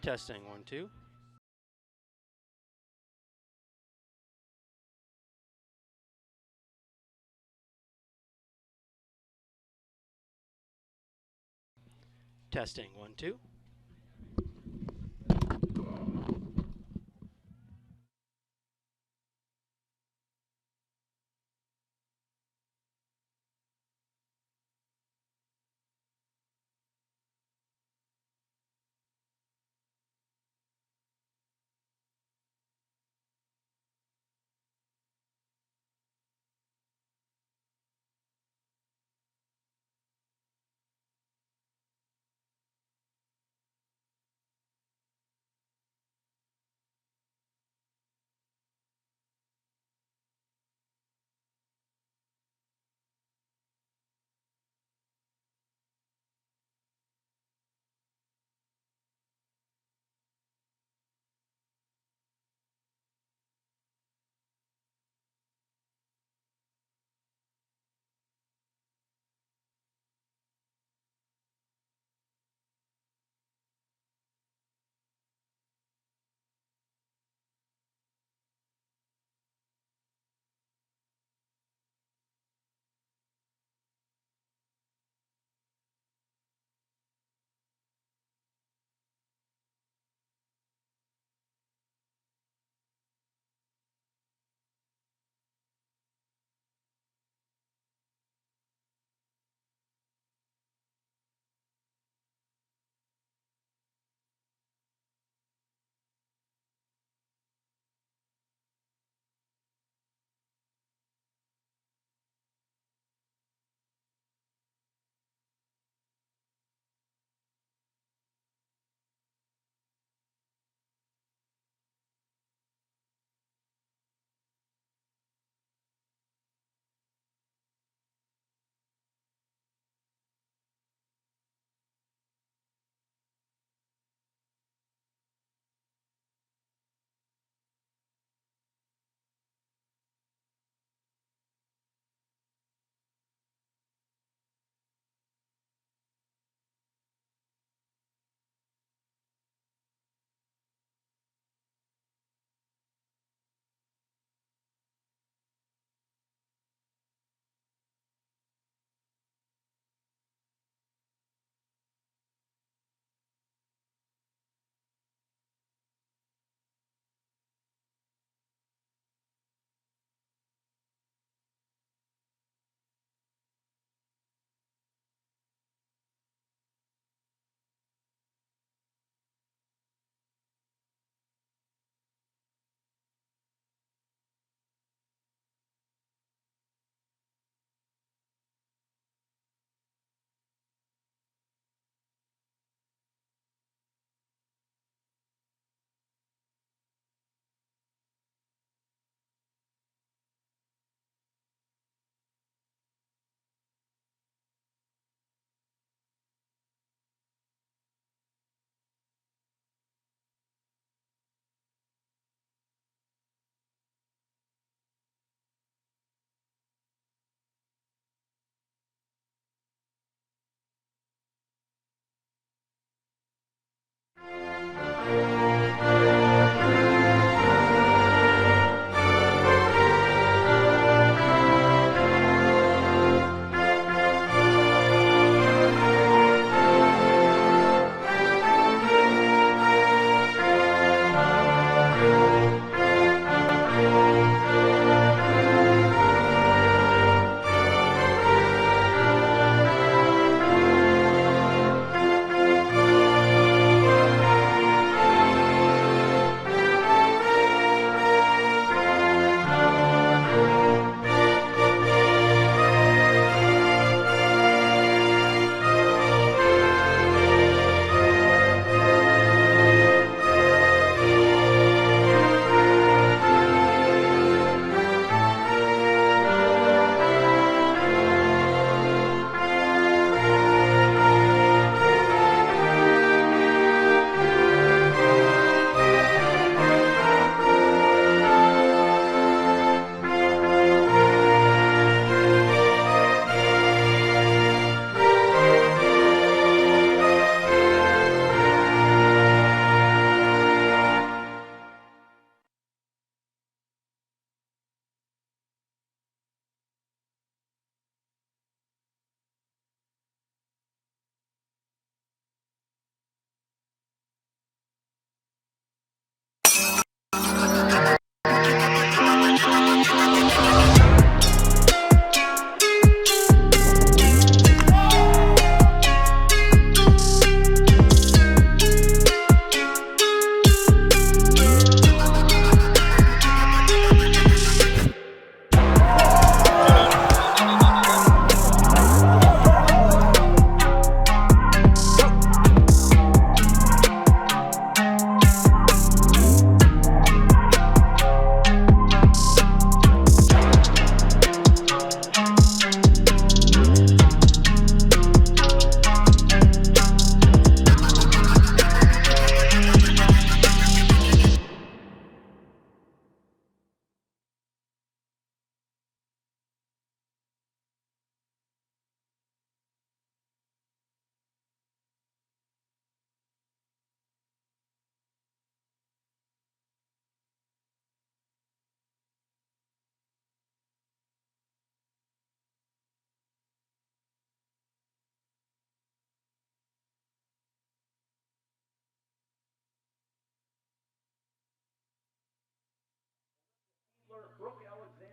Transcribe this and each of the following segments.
Testing 1 2. Testing 1 2.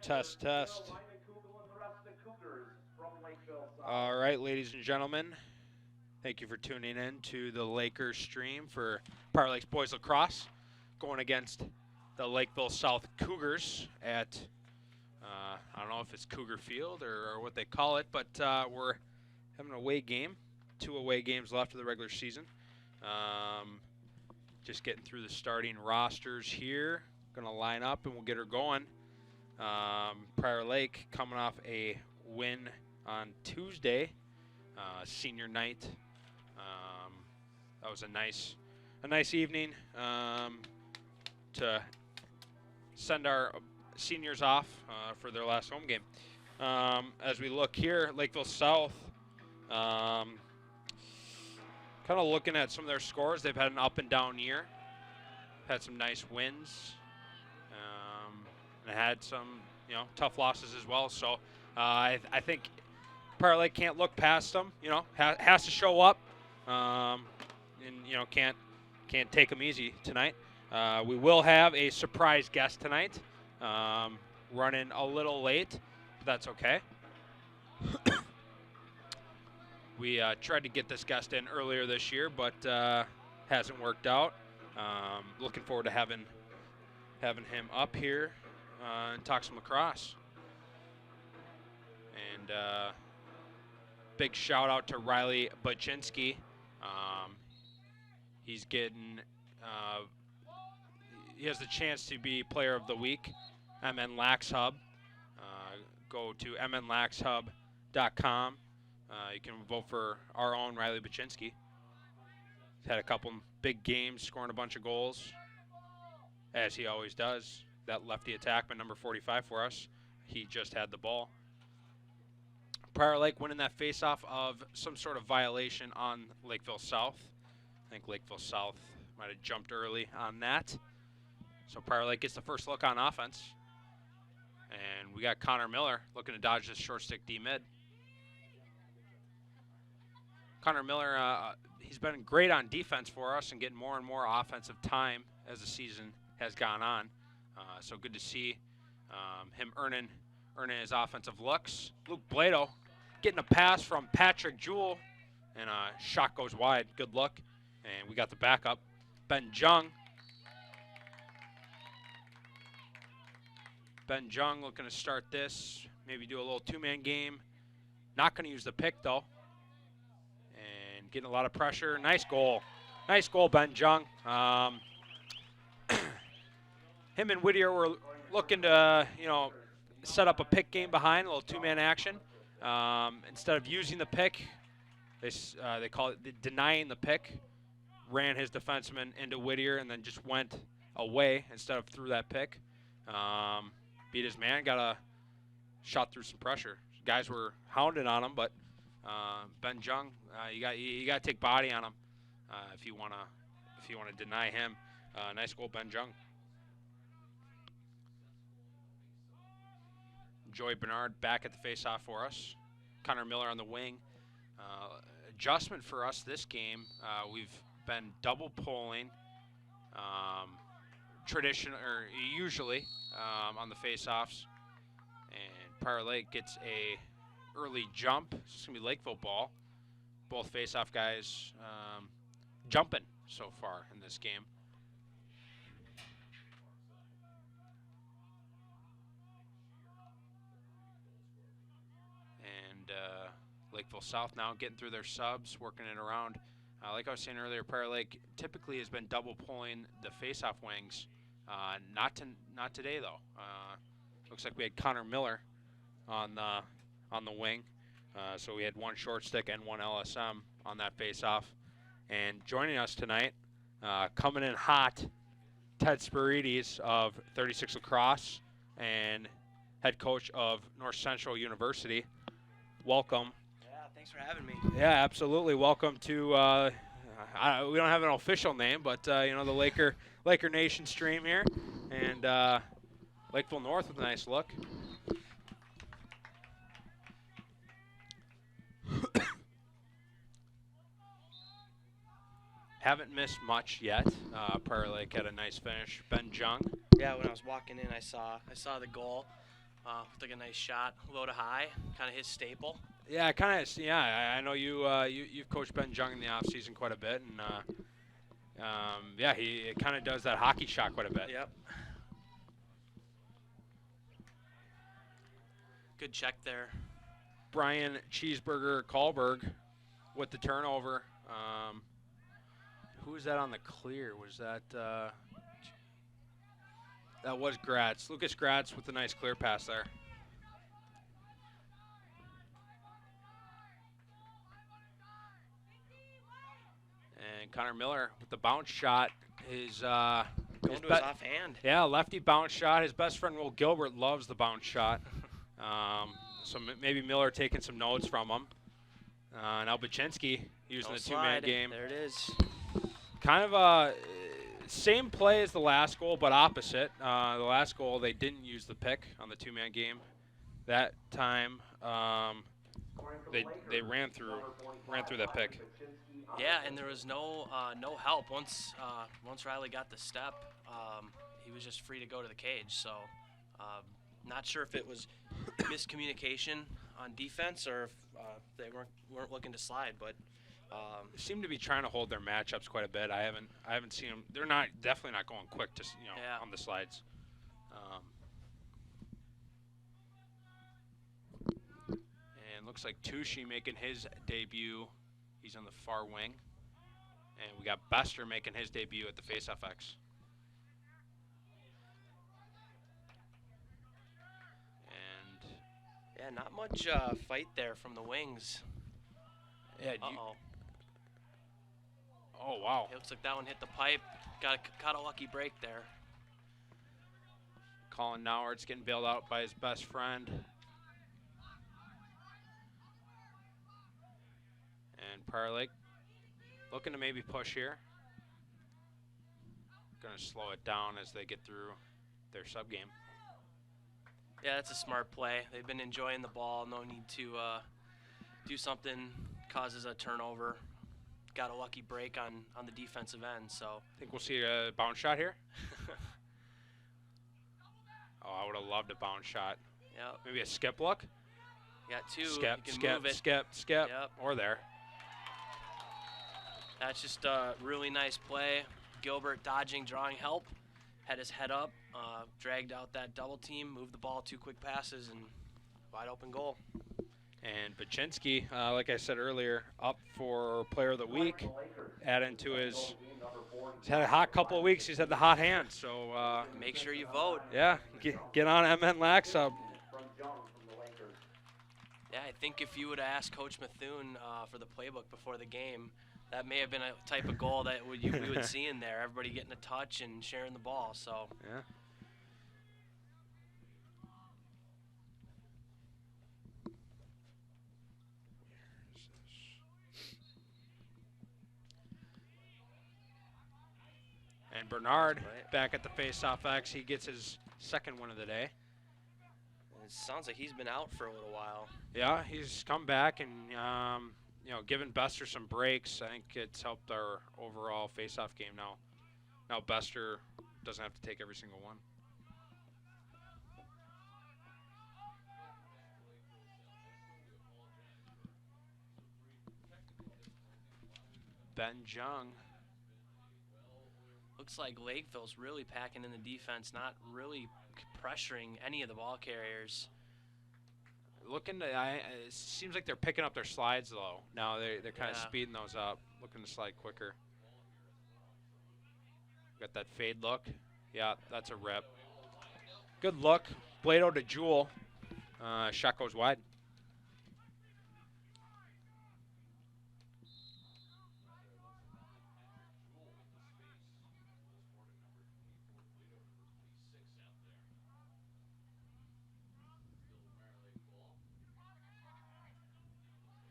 Test, test. All right, ladies and gentlemen, thank you for tuning in to the Lakers stream for Prior Lakes Boys Lacrosse, going against the Lakeville South Cougars at, I don't know if it's Cougar Field or what they call it, but we're having an away game, 2 away games left of the regular season. Just getting through the starting rosters here. Going to line up and we'll get her going. Prior Lake coming off a win on Tuesday, senior night. That was a nice evening to send our seniors off for their last home game. As we look here, Lakeville South, kind of looking at some of their scores. They've had an up and down year. Had some nice wins. And had some, tough losses as well. So I think Prior Lake can't look past them. Has to show up, and can't take them easy tonight. We will have a surprise guest tonight, running a little late, but that's okay. We tried to get this guest in earlier this year, but hasn't worked out. Looking forward to having him up here and talk some lacrosse. And big shout out to Riley Baczynski. He's getting he has the chance to be Player of the Week, MN Lax Hub. Go to mnlaxhub.com. You can vote for our own Riley Baczynski. He's had a couple big games, scoring a bunch of goals, as he always does. That lefty attackman, number 45 for us. He just had the ball. Prior Lake winning that faceoff of some sort of violation on Lakeville South. I think Lakeville South might have jumped early on that. So Prior Lake gets the first look on offense. And we got Connor Miller looking to dodge this short stick D-mid. Connor Miller, he's been great on defense for us and getting more and more offensive time as the season has gone on. So good to see him earning his offensive looks. Luke Blado getting a pass from Patrick Jewell, and a shot goes wide. Good look. And we got the backup. Ben Jung. Ben Jung looking to start this. Maybe do a little two-man game. Not going to use the pick, though. And getting a lot of pressure. Nice goal. Nice goal, Ben Jung. Him and Whittier were looking to, set up a pick game behind, a little two-man action. Instead of using the pick, they call it denying the pick. Ran his defenseman into Whittier and then just went away instead of through that pick. Beat his man, got a shot through some pressure. Guys were hounding on him, but Ben Jung, you got to take body on him if you want to deny him. Nice goal, Ben Jung. Joey Bernard back at the faceoff for us. Connor Miller on the wing. Adjustment for us this game. We've been double pulling, usually on the faceoffs, and Prior Lake gets a early jump. It's gonna be Lakeville ball. Both faceoff guys jumping so far in this game. Lakeville South now getting through their subs, working it around. Like I was saying earlier, Prior Lake typically has been double pulling the face-off wings. Not today though. Looks like we had Connor Miller on the wing, so we had one short stick and one LSM on that face-off. And joining us tonight, coming in hot, Ted Spirides of 36 Lacrosse and head coach of North Central University. Welcome. Thanks for having me. Yeah, absolutely. Welcome to, we don't have an official name, but, the Laker Nation stream here. And Lakeville North with a nice look. Haven't missed much yet. Prior Lake had a nice finish. Ben Jung. Yeah, when I was walking in, I saw the goal. Looked like a nice shot, low to high, kind of his staple. Yeah, kind of. Yeah, I know you've coached Ben Jung in the off season quite a bit, and yeah, he kind of does that hockey shot quite a bit. Yep. Good check there. Brian Cheeseburger Kahlberg with the turnover. Who was that on the clear? Was that that was Gratz? Lucas Gratz with the nice clear pass there. And Connor Miller with the bounce shot. His Going to his offhand. Yeah, lefty bounce shot. His best friend Will Gilbert loves the bounce shot. So maybe Miller taking some notes from him. Now Baczynski using the two-man game. There it is. Kind of a same play as the last goal, but opposite. The last goal they didn't use the pick on the two-man game. That time they ran through that pick. Yeah, and there was no help once Riley got the step. He was just free to go to the cage. So not sure if it was miscommunication on defense or if they weren't looking to slide, but they seem to be trying to hold their matchups quite a bit. I haven't seen them. They're definitely not going quick to on the slides. And looks like Tucci making his debut. He's on the far wing, and we got Bester making his debut at the Faceoff X. Yeah, not much fight there from the wings. Yeah. Uh-oh. Oh, wow. It looks like that one hit the pipe. Caught a lucky break there. Colin Nauert's getting bailed out by his best friend. And Prior Lake looking to maybe push here. Going to slow it down as they get through their sub game. Yeah, that's a smart play. They've been enjoying the ball. No need to do something causes a turnover. Got a lucky break on the defensive end. So think we'll see a bounce shot here. Oh, I would have loved a bounce shot. Yep. Maybe a skip look. You got two. Skip, you can skip, move it. skip, skip, Yep. or there. That's just a really nice play. Gilbert dodging, drawing help. Had his head up, dragged out that double team, moved the ball, 2 quick passes, and wide open goal. And Baczynski, like I said earlier, up for Player of the Week. Adding to he's had a hot couple of weeks. He's had the hot hand, so make sure you vote. Yeah, get on MN Lax Hub. Yeah, I think if you would have asked Coach Methune for the playbook before the game, that may have been a type of goal that we would see in there. Everybody getting a touch and sharing the ball. So yeah. And Bernard back at the Faceoff X. He gets his second one of the day. It sounds like he's been out for a little while. Yeah, he's come back and given Bester some breaks. I think it's helped our overall Faceoff game now. Now Bester doesn't have to take every single one. Ben Jung. Looks like Lakeville's really packing in the defense, not really pressuring any of the ball carriers. It seems like they're picking up their slides though. Now they're kind of speeding those up, looking to slide quicker. Got that fade look. Yeah, that's a rip. Good look. Blado to Jewel. Shot goes wide.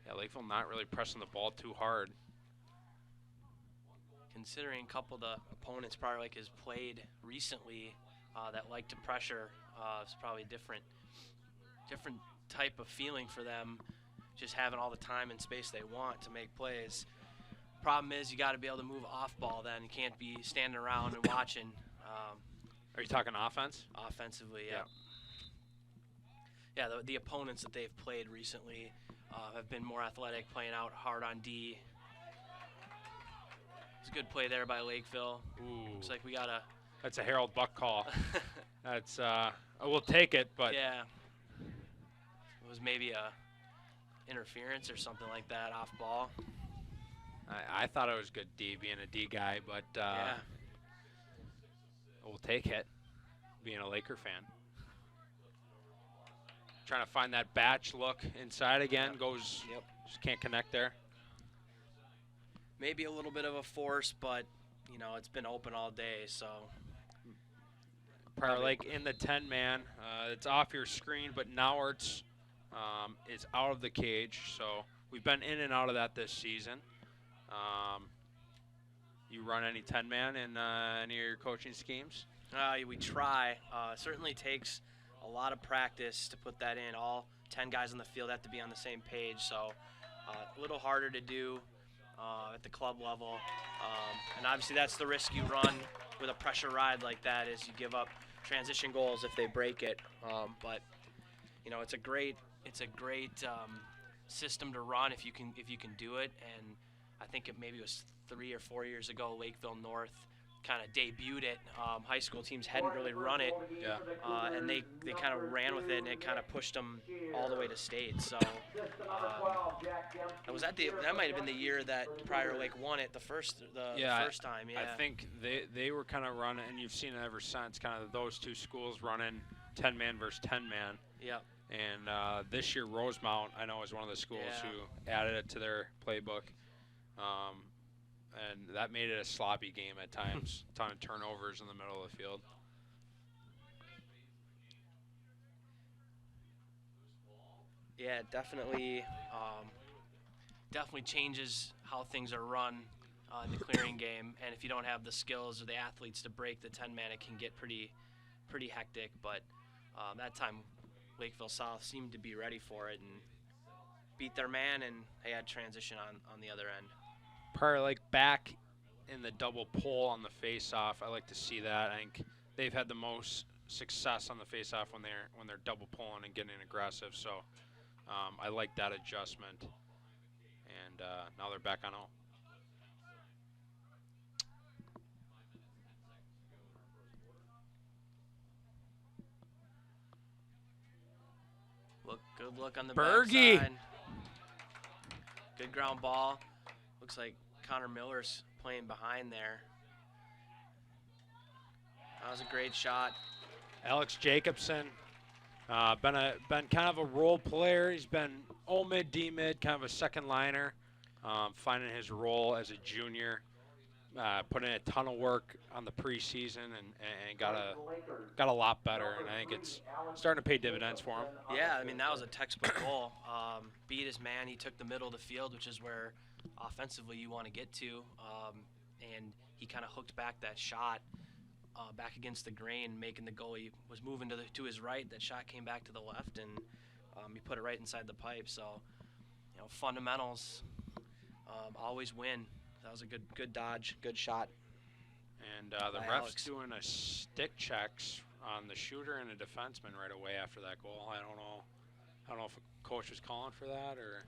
Yeah, Lakeville not really pressing the ball too hard. Considering a couple of the opponents probably like has played recently that like to pressure, it's probably a different type of feeling for them, just having all the time and space they want to make plays. Problem is you got to be able to move off ball then. You can't be standing around and watching. Are you talking offense? Offensively, yeah. Yeah, the opponents that they've played recently have been more athletic, playing out hard on D. It's a good play there by Lakeville. Ooh. Looks like we got a. That's a Harold Buck call. That's we'll take it, but Yeah. It was maybe a interference or something like that off ball. I thought it was good D, being a D guy, but Yeah. we'll take it, being a Laker fan. Trying to find that batch look inside again. Yep. Goes, Yep. just can't connect there. Maybe a little bit of a force, but it's been open all day, so. Prior Lake in the 10-man. It's off your screen, but Nauertz is out of the cage. So we've been in and out of that this season. You run any 10-man in any of your coaching schemes? We try. Certainly takes a lot of practice to put that in. All 10 guys on the field have to be on the same page, so a little harder to do at the club level. And obviously that's the risk you run with a pressure ride like that, is you give up transition goals if they break it. But it's a great system to run if you can do it. And I think maybe it was 3 or 4 years ago, Lakeville North kind of debuted it. High school teams hadn't really run it, and they kind of ran with it, and it kind of pushed them all the way to state. So that might have been the year that Prior Lake won it the first time. Yeah, I think they were kind of running, and you've seen it ever since. Kind of those two schools running 10-man versus 10-man. Yeah. And this year, Rosemount, I know, is one of the schools who added it to their playbook. And that made it a sloppy game at times. A ton of turnovers in the middle of the field. Yeah, definitely changes how things are run in the clearing game. And if you don't have the skills or the athletes to break the 10-man, it can get pretty hectic. But that time, Lakeville South seemed to be ready for it and beat their man, and they had transition on the other end. Prior Lake back in the double pull on the face-off. I like to see that. I think they've had the most success on the face-off when they're double pulling and getting aggressive. So I like that adjustment. And now they're back on 0. Good look on the Berge. backside. Good ground ball. Looks like Connor Miller's playing behind there. That was a great shot. Alex Jacobson, been kind of a role player. He's been O-mid, D-mid, kind of a second liner, finding his role as a junior. Put in a ton of work on the preseason and got a lot better, and I think it's starting to pay dividends for him. Yeah, I mean, that was a textbook goal. Beat his man. He took the middle of the field, which is where offensively you want to get to, and he kind of hooked back that shot back against the grain, making the goal. He was moving to his right. That shot came back to the left, and he put it right inside the pipe. So, fundamentals always win. That was a good dodge, good shot. And the ref's doing a stick checks on the shooter and a defenseman right away after that goal. I don't know if a coach was calling for that, or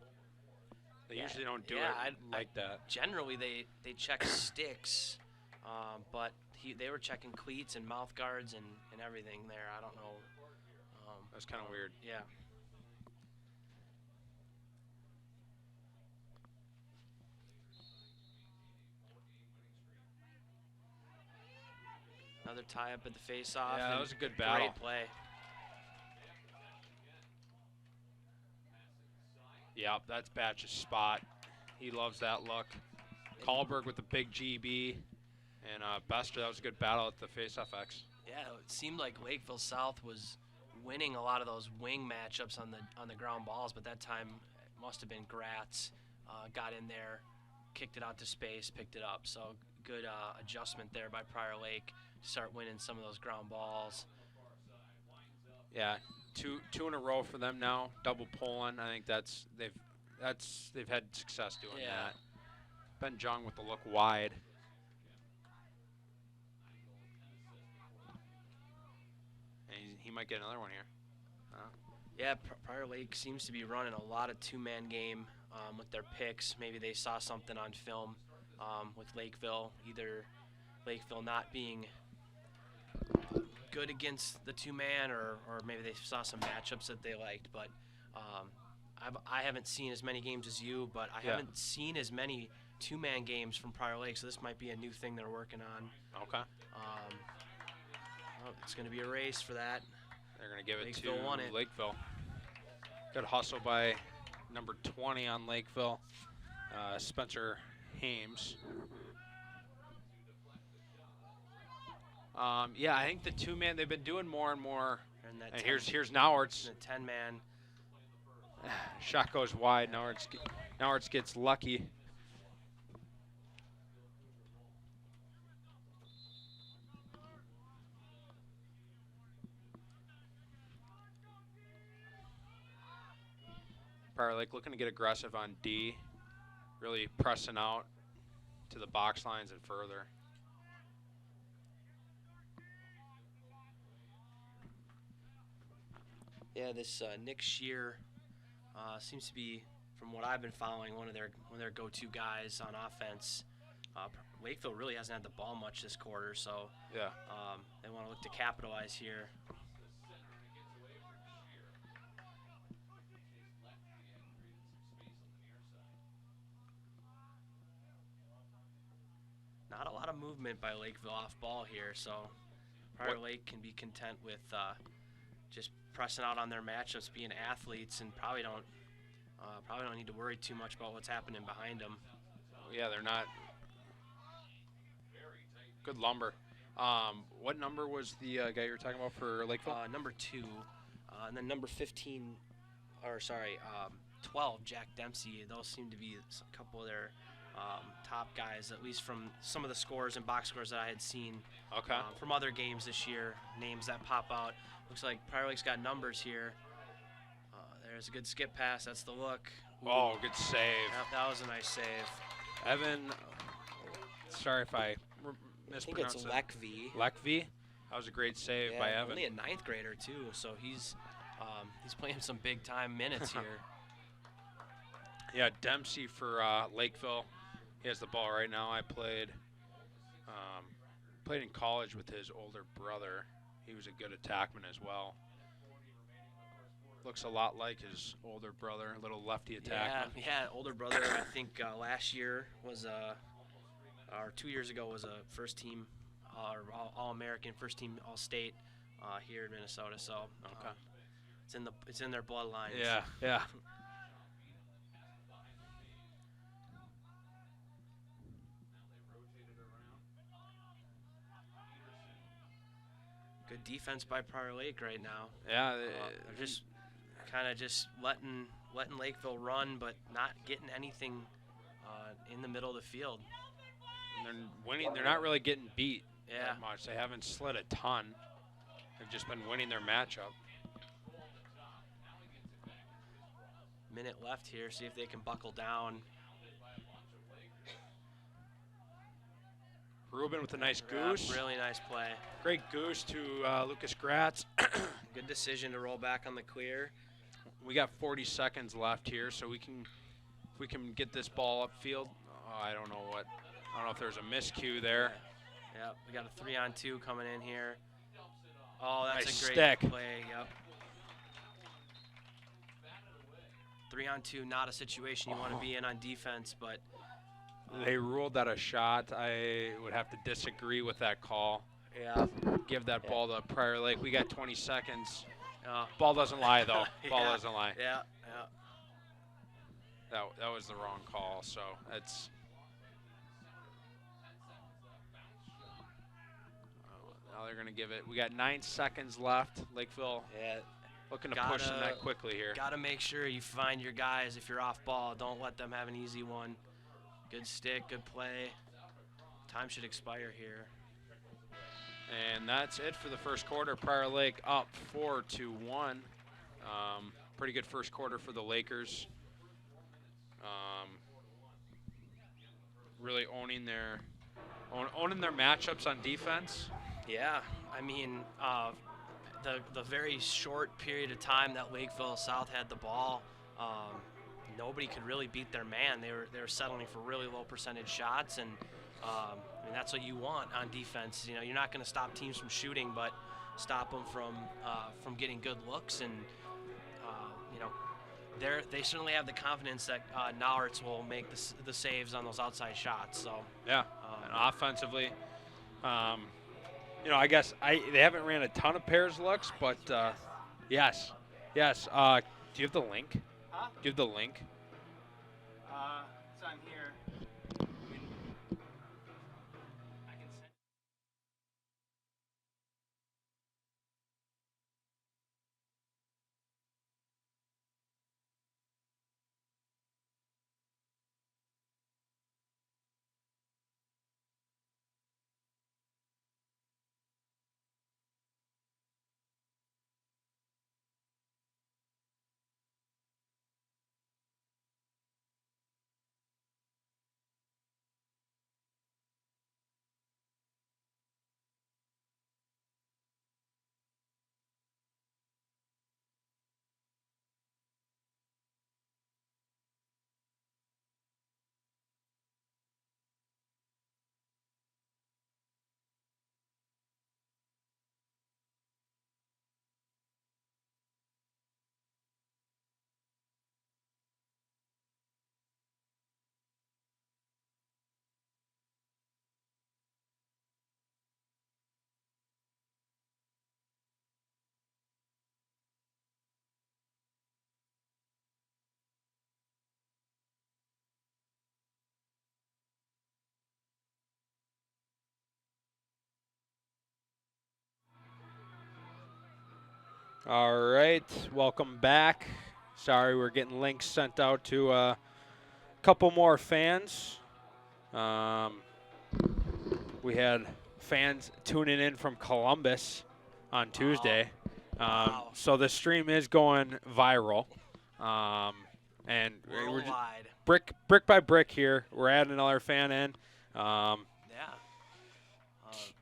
they usually don't do it like that. Generally, they check sticks, but they were checking cleats and mouth guards and everything there. I don't know. That's kind of weird. Yeah. Another tie-up at the face-off. Yeah, that was a good battle. Great play. Yep, that's Batch's spot. He loves that look. Kahlberg with the big GB. And Bester, that was a good battle at the face-off X. Yeah, it seemed like Lakeville South was winning a lot of those wing matchups on the ground balls, but that time it must have been Gratz. Got in there, kicked it out to space, picked it up. So good adjustment there by Prior Lake to start winning some of those ground balls. Yeah, two in a row for them now, double pulling. I think they've had success doing that. Ben Jung with the look wide. And he might get another one here. Yeah, Prior Lake seems to be running a lot of two-man game with their picks. Maybe they saw something on film with Lakeville, either Lakeville not being good against the two-man, or maybe they saw some matchups that they liked. But I haven't seen as many games as you, but I haven't seen as many two-man games from Prior Lake, so this might be a new thing they're working on. Okay. Well, it's going to be a race for that. They're going to give it Lakeville to won it. Lakeville. Good hustle by number 20 on Lakeville, Spencer Hames. Yeah, I think the two-man, they've been doing more and more. And here's Nauertz. The 10-man. Shot goes wide. Nauertz gets lucky. Prior Lake looking to get aggressive on D, really pressing out to the box lines and further. Yeah, this Nick Shear seems to be, from what I've been following, one of their go-to guys on offense. Lakeville really hasn't had the ball much this quarter, so yeah, they want to look to capitalize here. Not a lot of movement by Lakeville off ball here, so Prior Lake can be content with just pressing out on their matchups, being athletes, and probably don't need to worry too much about what's happening behind them. Yeah, they're not. Good lumber. What number was the guy you were talking about for Lakeville? Number 2, and then number 15, 12, Jack Dempsey. Those seem to be a couple of their top guys, at least from some of the scores and box scores that I had seen from other games this year, names that pop out. Looks like Prior Lake's got numbers here. There's a good skip pass. That's the look. Ooh. Oh, good save. That was a nice save. Evan, sorry if I mispronounce it. I think it's Lakeville. Lakeville? That was a great save by Evan. Only a 9th grader, too, so he's playing some big-time minutes here. Yeah, Dempsey for Lakeville. He has the ball right now. I played in college with his older brother. He was a good attackman as well. Looks a lot like his older brother, a little lefty attackman. Yeah, older brother. I think last year was or 2 years ago was a first-team All-American, first-team All-State here in Minnesota. So it's in their bloodlines. Yeah. Good defense by Prior Lake right now. Yeah, they're just kind of letting Lakeville run, but not getting anything in the middle of the field. And they're winning. They're not really getting beat that much. They haven't slid a ton. They've just been winning their matchup. Minute left here. See if they can buckle down. Ruben with a nice goose. Really nice play. Great goose to Lucas Gratz. Good decision to roll back on the clear. We got 40 seconds left here, so if we can get this ball upfield. I don't know if there's a miscue there. Yeah, we got a 3-on-2 coming in here. Oh, that's nice a great stick. play. Yep. 3-on-2, not a situation you want to be in on defense, but they ruled that a shot. I would have to disagree with that call. Yeah. Give that ball to Prior Lake. We got 20 seconds. Ball doesn't lie, though. Ball doesn't lie. Yeah. That was the wrong call, so it's... now they're going to give it. We got 9 seconds left. Lakeville looking to push the net quickly here. Got to make sure you find your guys if you're off ball. Don't let them have an easy one. Good stick, good play. Time should expire here. And that's it for the first quarter. Prior Lake up 4-1. Pretty good first quarter for the Lakers. Really owning their matchups on defense. Yeah, I mean, the very short period of time that Lakeville South had the ball, nobody could really beat their man. They were settling for really low percentage shots, and I mean, that's what you want on defense. You know, you're not going to stop teams from shooting, but stop them from getting good looks. And you know, they certainly have the confidence that Nauertz will make the saves on those outside shots. So Yeah, and offensively, you know, I guess they haven't ran a ton of pairs looks, but yes. Do you have the link? Huh? Do you have the link? It's on here. I can send. All right, welcome back. Sorry, we're getting links sent out to a couple more fans. We had fans tuning in from Columbus on Tuesday. Wow. So the stream is going viral. And we're just worldwide. brick by brick here. We're adding another fan in.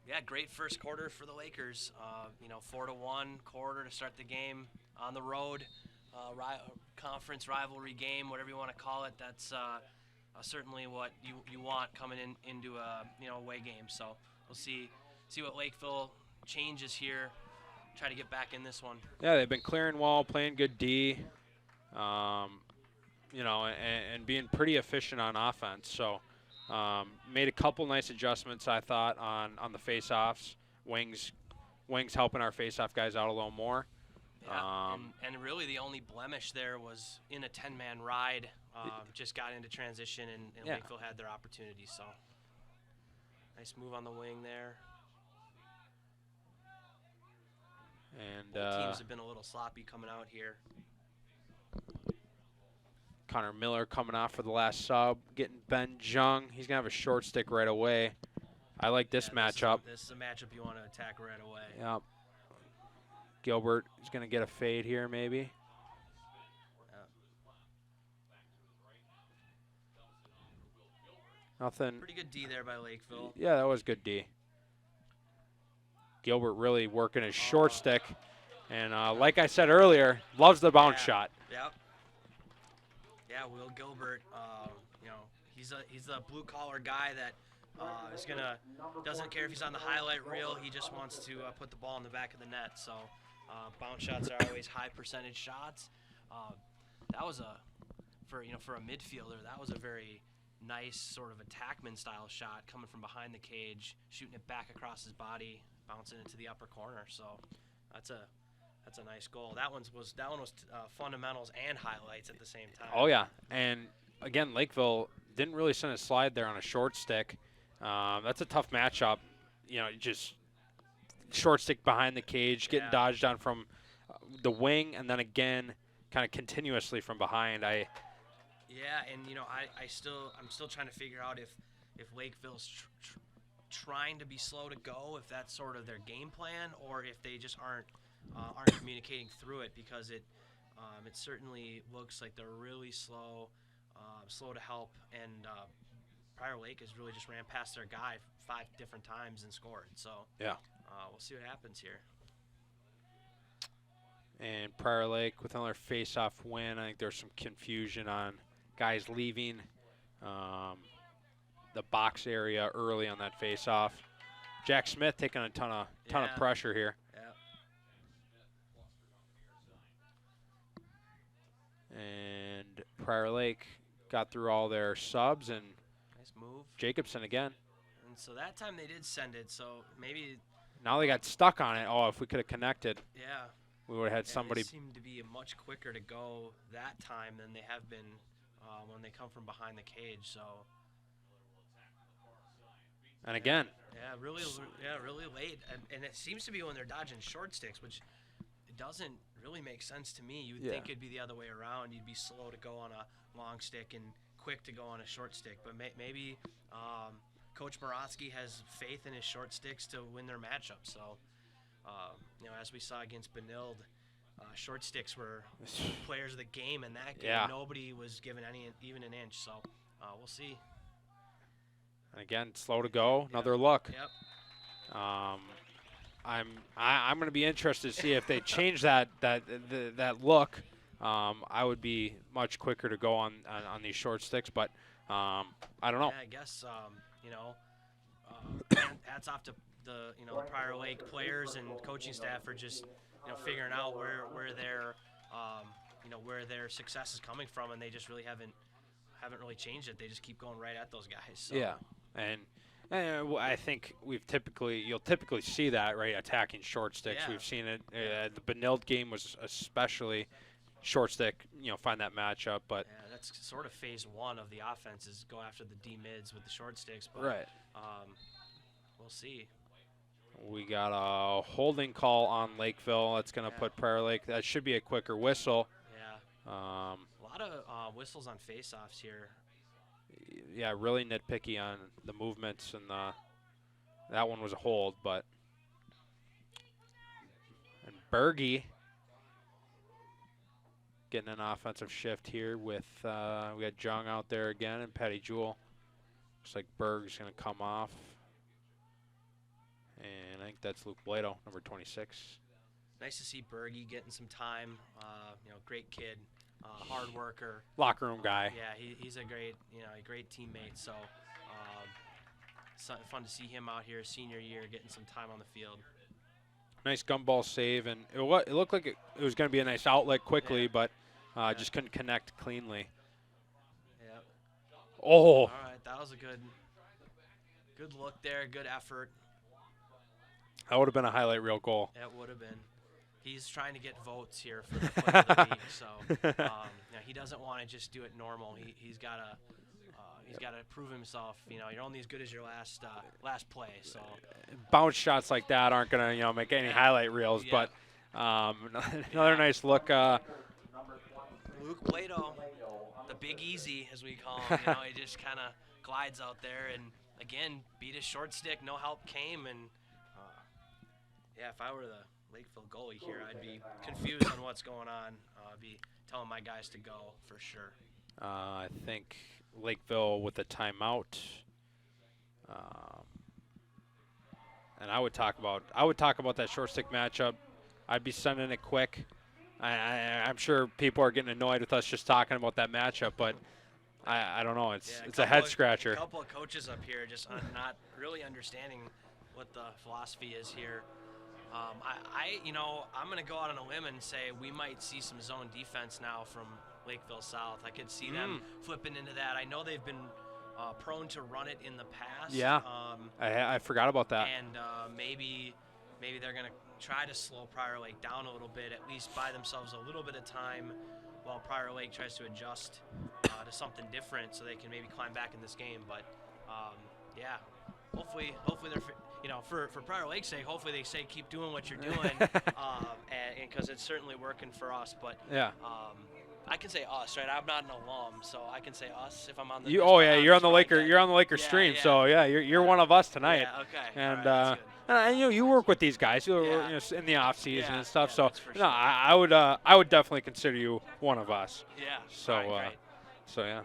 Yeah, great first quarter for the Lakers. You know, 4-1 quarter to start the game on the road, conference rivalry game, whatever you want to call it. That's certainly what you want coming into a away game. So we'll see what Lakeville changes here. Try to get back in this one. Yeah, they've been clearing well, playing good D, you know, and being pretty efficient on offense. So made a couple nice adjustments, I thought, on the face-offs. Wings helping our face-off guys out a little more. Yeah, and really the only blemish there was in a 10-man ride. Just got into transition, and Yeah. Lakeville had their opportunity. So nice move on the wing there. And Both teams have been a little sloppy coming out here. Connor Miller coming off for the last sub, getting Ben Jung. He's going to have a short stick right away. I like this matchup. This is a matchup you want to attack right away. Yep. Gilbert is going to get a fade here, maybe. Nothing. Pretty good D there by Lakeville. Yeah, that was good D. Gilbert really working his short stick. And like I said earlier, loves the bounce shot. Yep. Yeah, Will Gilbert, you know, he's a blue-collar guy that doesn't care if he's on the highlight reel. He just wants to put the ball in the back of the net. So bounce shots are always high percentage shots. That was for a midfielder, that was a very nice sort of attackman style shot coming from behind the cage, shooting it back across his body, bouncing into the upper corner. So that's a nice goal. That one was fundamentals and highlights at the same time. Oh yeah, and again, Lakeville didn't really send a slide there on a short stick. That's a tough matchup. You know, just short stick behind the cage, getting dodged on from the wing, and then again, kind of continuously from behind. Yeah, and I'm still trying to figure out if Lakeville's trying to be slow to go, if that's sort of their game plan, or if they just aren't communicating through it, because it certainly looks like they're really slow to help, and Prior Lake has really just ran past their guy 5 different times and scored. So yeah, we'll see what happens here. And Prior Lake with another face-off win. I think there's some confusion on guys leaving the box area early on that face-off. Jack Smith taking a ton of pressure here. Yeah. And Prior Lake got through all their subs, and Nice move. Jacobson again. And so that time they did send it, so maybe. Now they got stuck on it. Oh, if we could have connected, Yeah. we would have had somebody. They seem to be much quicker to go that time than they have been when they come from behind the cage. So. And again. Yeah, really late, and it seems to be when they're dodging short sticks, which it doesn't really make sense to me. You would think it'd be the other way around. You'd be slow to go on a long stick and quick to go on a short stick. But maybe Coach Morawski has faith in his short sticks to win their matchup. So, as we saw against Benilde, short sticks were players of the game in that game. Yeah. Nobody was given even an inch. So we'll see. And again, slow to go. Another look. Yep. I'm going to be interested to see if they change that look. I would be much quicker to go on these short sticks, but I don't know. Yeah, I guess hats off to the Prior Lake players and coaching staff for just figuring out where their success is coming from, and they just really haven't really changed it. They just keep going right at those guys. So. Yeah, and I think you'll typically see that, right, attacking short sticks. Yeah. We've seen it. The Benilde game was especially short stick, find that matchup. But yeah, that's sort of phase one of the offense is go after the D mids with the short sticks. But, right. We'll see. We got a holding call on Lakeville. That's going to put Prior Lake. That should be a quicker whistle. Yeah. A lot of whistles on face-offs here. Yeah, really nitpicky on the movements, and that one was a hold. But and Berge getting an offensive shift here with we got Jung out there again and Patty Jewell. Looks like Berg's going to come off. And I think that's Luke Blato, number 26. Nice to see Berge getting some time. Great kid, hard worker. Locker room guy. Yeah, he's a great teammate. So, fun to see him out here, senior year, getting some time on the field. Nice gumball save, and it looked like it was going to be a nice outlet quickly, but just couldn't connect cleanly. Yep. Oh. All right, that was a good look there, good effort. That would have been a highlight reel goal. That would have been. He's trying to get votes here for the player of the week, so he doesn't want to just do it normal. He's got to prove himself. You're only as good as your last play. So bounce shots like that aren't going to make any highlight reels, but another nice look. Luke Blato, the Big Easy as we call him. He just kind of glides out there and again beat his short stick. No help came and. Yeah, if I were the Lakeville goalie here, I'd be confused on what's going on. I'd be telling my guys to go for sure. I think Lakeville with a timeout. And I would talk about that short stick matchup. I'd be sending it quick. I'm sure people are getting annoyed with us just talking about that matchup, but I don't know. It's a head scratcher. A couple of coaches up here just not really understanding what the philosophy is here. I'm going to go out on a limb and say we might see some zone defense now from Lakeville South. I could see them flipping into that. I know they've been prone to run it in the past. Yeah, I forgot about that. And maybe they're going to try to slow Prior Lake down a little bit, at least buy themselves a little bit of time while Prior Lake tries to adjust to something different so they can maybe climb back in this game. But, hopefully they're – for Prior Lake's sake, hopefully they say keep doing what you're doing, and because it's certainly working for us. But I can say us, right? I'm not an alum, so I can say us if I'm on the. You're on the Laker. You're on the Laker stream, so you're one of us tonight. Yeah, okay. And right, and you work with these guys in the off season and stuff. So I would definitely consider you one of us. Yeah. So right. So yeah.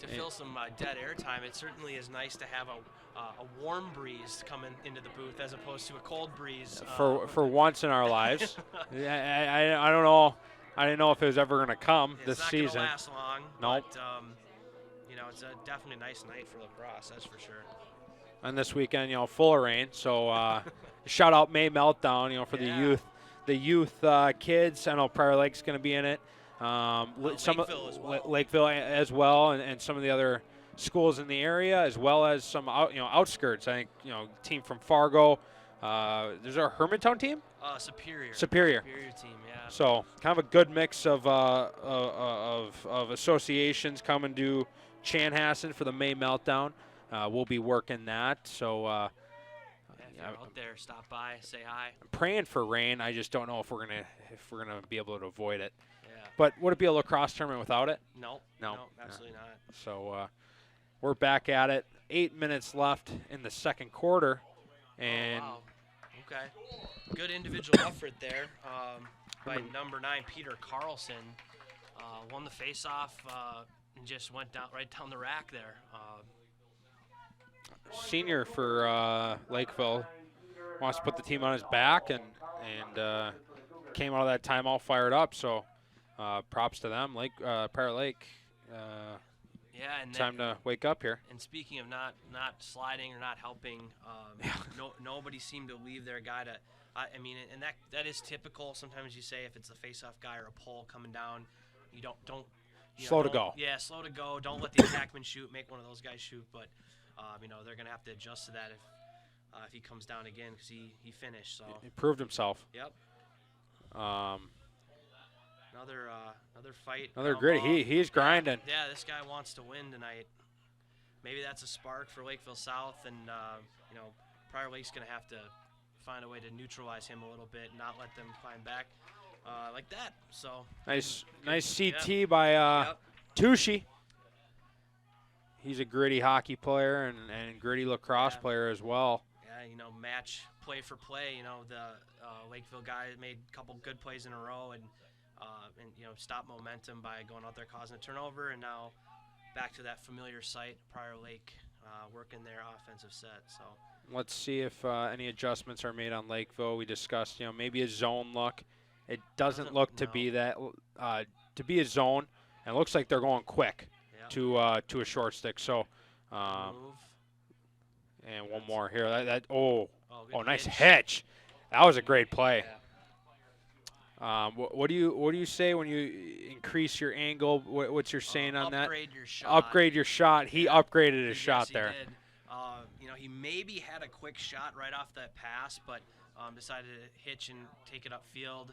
To fill some dead air time, it certainly is nice to have a warm breeze coming into the booth as opposed to a cold breeze. For once in our lives. I don't know. I didn't know if it was ever going to come this It's not season. going to last long. Nope. But, it's definitely a nice night for lacrosse, that's for sure. And this weekend, full of rain. So shout out May Meltdown, for the youth kids. I know Prior Lake's going to be in it. Lakeville as well. Lakeville as well, and some of the other schools in the area, as well as some outskirts. I think team from Fargo. There's our Hermantown team. Superior team, yeah. So kind of a good mix of associations coming to Chanhassen for the May Meltdown. We'll be working that. So if you're out there, stop by, say hi. I'm praying for rain. I just don't know if we're gonna be able to avoid it. Yeah. But would it be a lacrosse tournament without it? No, absolutely not. So we're back at it. 8 minutes left in the second quarter, and wow. Okay, good individual effort there by number 9 Peter Carlson. Won the face-off and just went right down the rack there. Senior for Lakeville wants to put the team on his back and came out of that timeout fired up. So props to them, Prior Lake. Yeah, and time to wake up here. And speaking of not sliding or not helping, nobody seemed to leave their guy to. I mean, and that is typical. Sometimes you say if it's a face-off guy or a pole coming down, you don't slow to go. Yeah, slow to go. Don't let the attackman shoot. Make one of those guys shoot. But they're gonna have to adjust to that if he comes down again because he finished. So he proved himself. Yep. Another fight. Another gritty. He's grinding. Yeah, this guy wants to win tonight. Maybe that's a spark for Lakeville South, and Prior Lake's gonna have to find a way to neutralize him a little bit, not let them climb back like that. So nice CT by Tushi. He's a gritty hockey player and gritty lacrosse player as well. Yeah, match play for play. The Lakeville guy made a couple good plays in a row and stop momentum by going out there causing a turnover, and now back to that familiar sight, Prior Lake working their offensive set. So let's see if any adjustments are made on Lakeville. We discussed, maybe a zone look. It doesn't look to be that to be a zone, and it looks like they're going quick to a short stick. So and one more here. Nice hitch. That was a great play. Yeah. What do you say when you increase your angle? What's your saying on that? Upgrade your shot. Upgrade your shot. He upgraded his shot there. He did. He maybe had a quick shot right off that pass, but decided to hitch and take it upfield.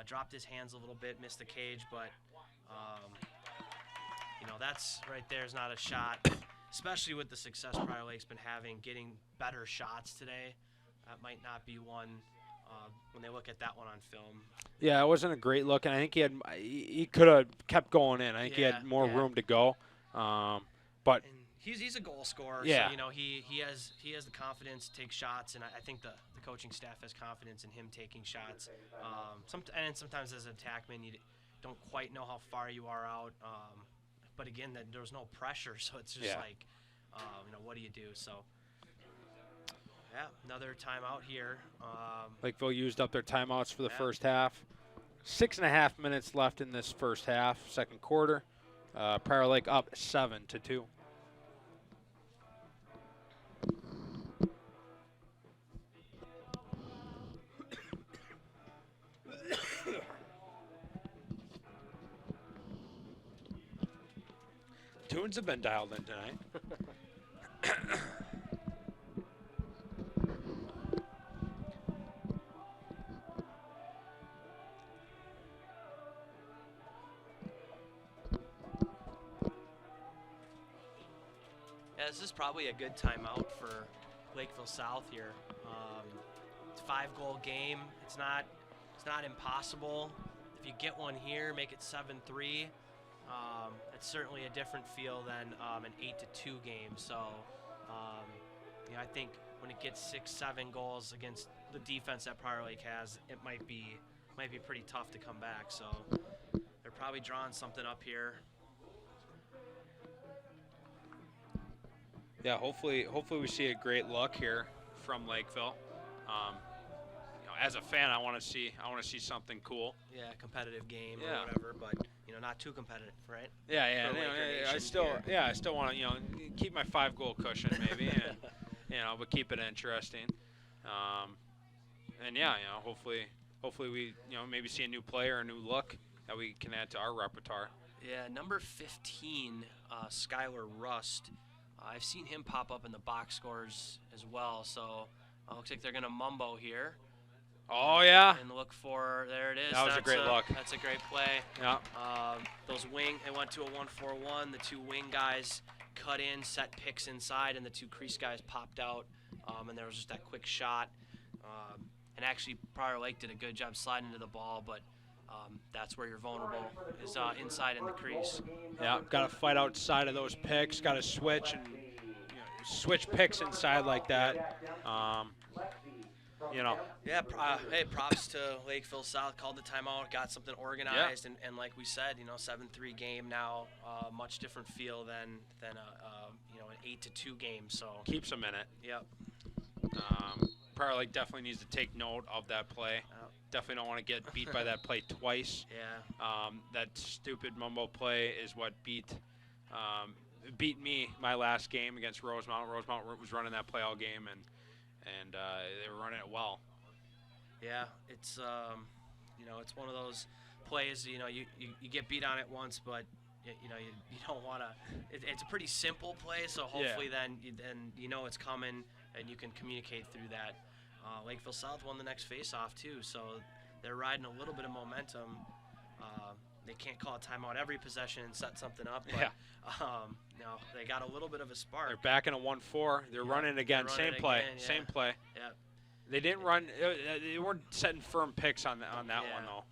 Dropped his hands a little bit, missed the cage, but that's right there is not a shot, especially with the success Prior Lake's been having, getting better shots today. That might not be one. When they look at that one on film. Yeah, it wasn't a great look, and I think he could have kept going in. I think he had more room to go. But and he's a goal scorer. Yeah. So, he has the confidence to take shots, and I think the coaching staff has confidence in him taking shots. And sometimes as an attackman, you don't quite know how far you are out. But again, there's no pressure, so it's just what do you do? So. Yeah, another timeout here. Lakeville used up their timeouts for the first half. 6.5 minutes left in this first half, second quarter. Prior Lake up 7-2. Tunes have been dialed in tonight. This is probably a good timeout for Lakeville South here. It's a 5-goal game. It's not impossible. If you get one here, make it 7-3. It's certainly a different feel than an 8-2 game. So, I think when it gets 6-7 goals against the defense that Prior Lake has, it might be pretty tough to come back. So, they're probably drawing something up here. Yeah, hopefully we see a great look here from Lakeville. As a fan, I want to see something cool. Yeah, competitive game Yeah. or whatever, but not too competitive, right? Yeah, For and, Laker I Nation still here. I still want to keep my 5-goal cushion maybe, and but keep it interesting. And yeah, hopefully we maybe see a new player, a new look that we can add to our repertoire. Yeah, number 15, Skylar Rust. I've seen him pop up in the box scores as well, so looks like they're going to mumbo here. Oh yeah, And look for, there it is. That was a great look. That's a great play. yeah. Those wing, they went to a 1-4-1. The two wing guys cut in, set picks inside, and the two crease guys popped out. And there was just that quick shot. And actually, Prior Lake did a good job sliding into the ball, but that's where you're vulnerable, is inside in the crease. Yeah, got to fight outside of those picks. Got to switch and switch picks inside like that. Yeah, hey, props to Lakeville South. Called the timeout, got something organized, and like we said, 7-3 game now, much different feel than an 8-2 game. So Keeps them in it. Yep. Prior Lake definitely needs to take note of that play. Definitely don't want to get beat by that play twice. Yeah. That stupid mumbo play is what beat me my last game against Rosemount. Rosemount was running that play all game, and they were running it well. Yeah, it's it's one of those plays. You get beat on it once, but you don't want to. It's a pretty simple play, so hopefully then it's coming and you can communicate through that. Lakeville South won the next face-off too, so they're riding a little bit of momentum. They can't call a timeout every possession and set something up, but they got a little bit of a spark. They're back in a 1-4. They're running again. Same play. Same play. Yeah. They didn't run. They weren't setting firm picks on that one though.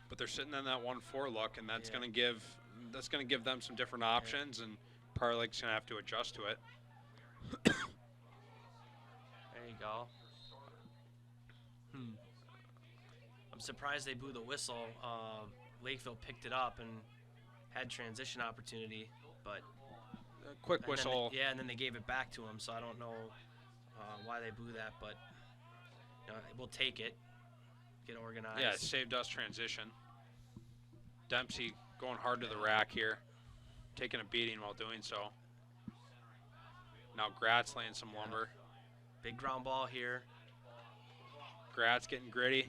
But they're sitting in that 1-4 look, and that's gonna give them some different options, and Prior Lake's gonna have to adjust to it. There you go. I'm surprised they blew the whistle. Lakeville picked it up and had transition opportunity, but Quick whistle. And then they gave it back to him. So I don't know why they blew that, but we'll take it. Get organized. Yeah, it saved us transition. Dempsey going hard to the rack here, taking a beating while doing so. Now Gratz laying some lumber. Big ground ball here. Gratz getting gritty.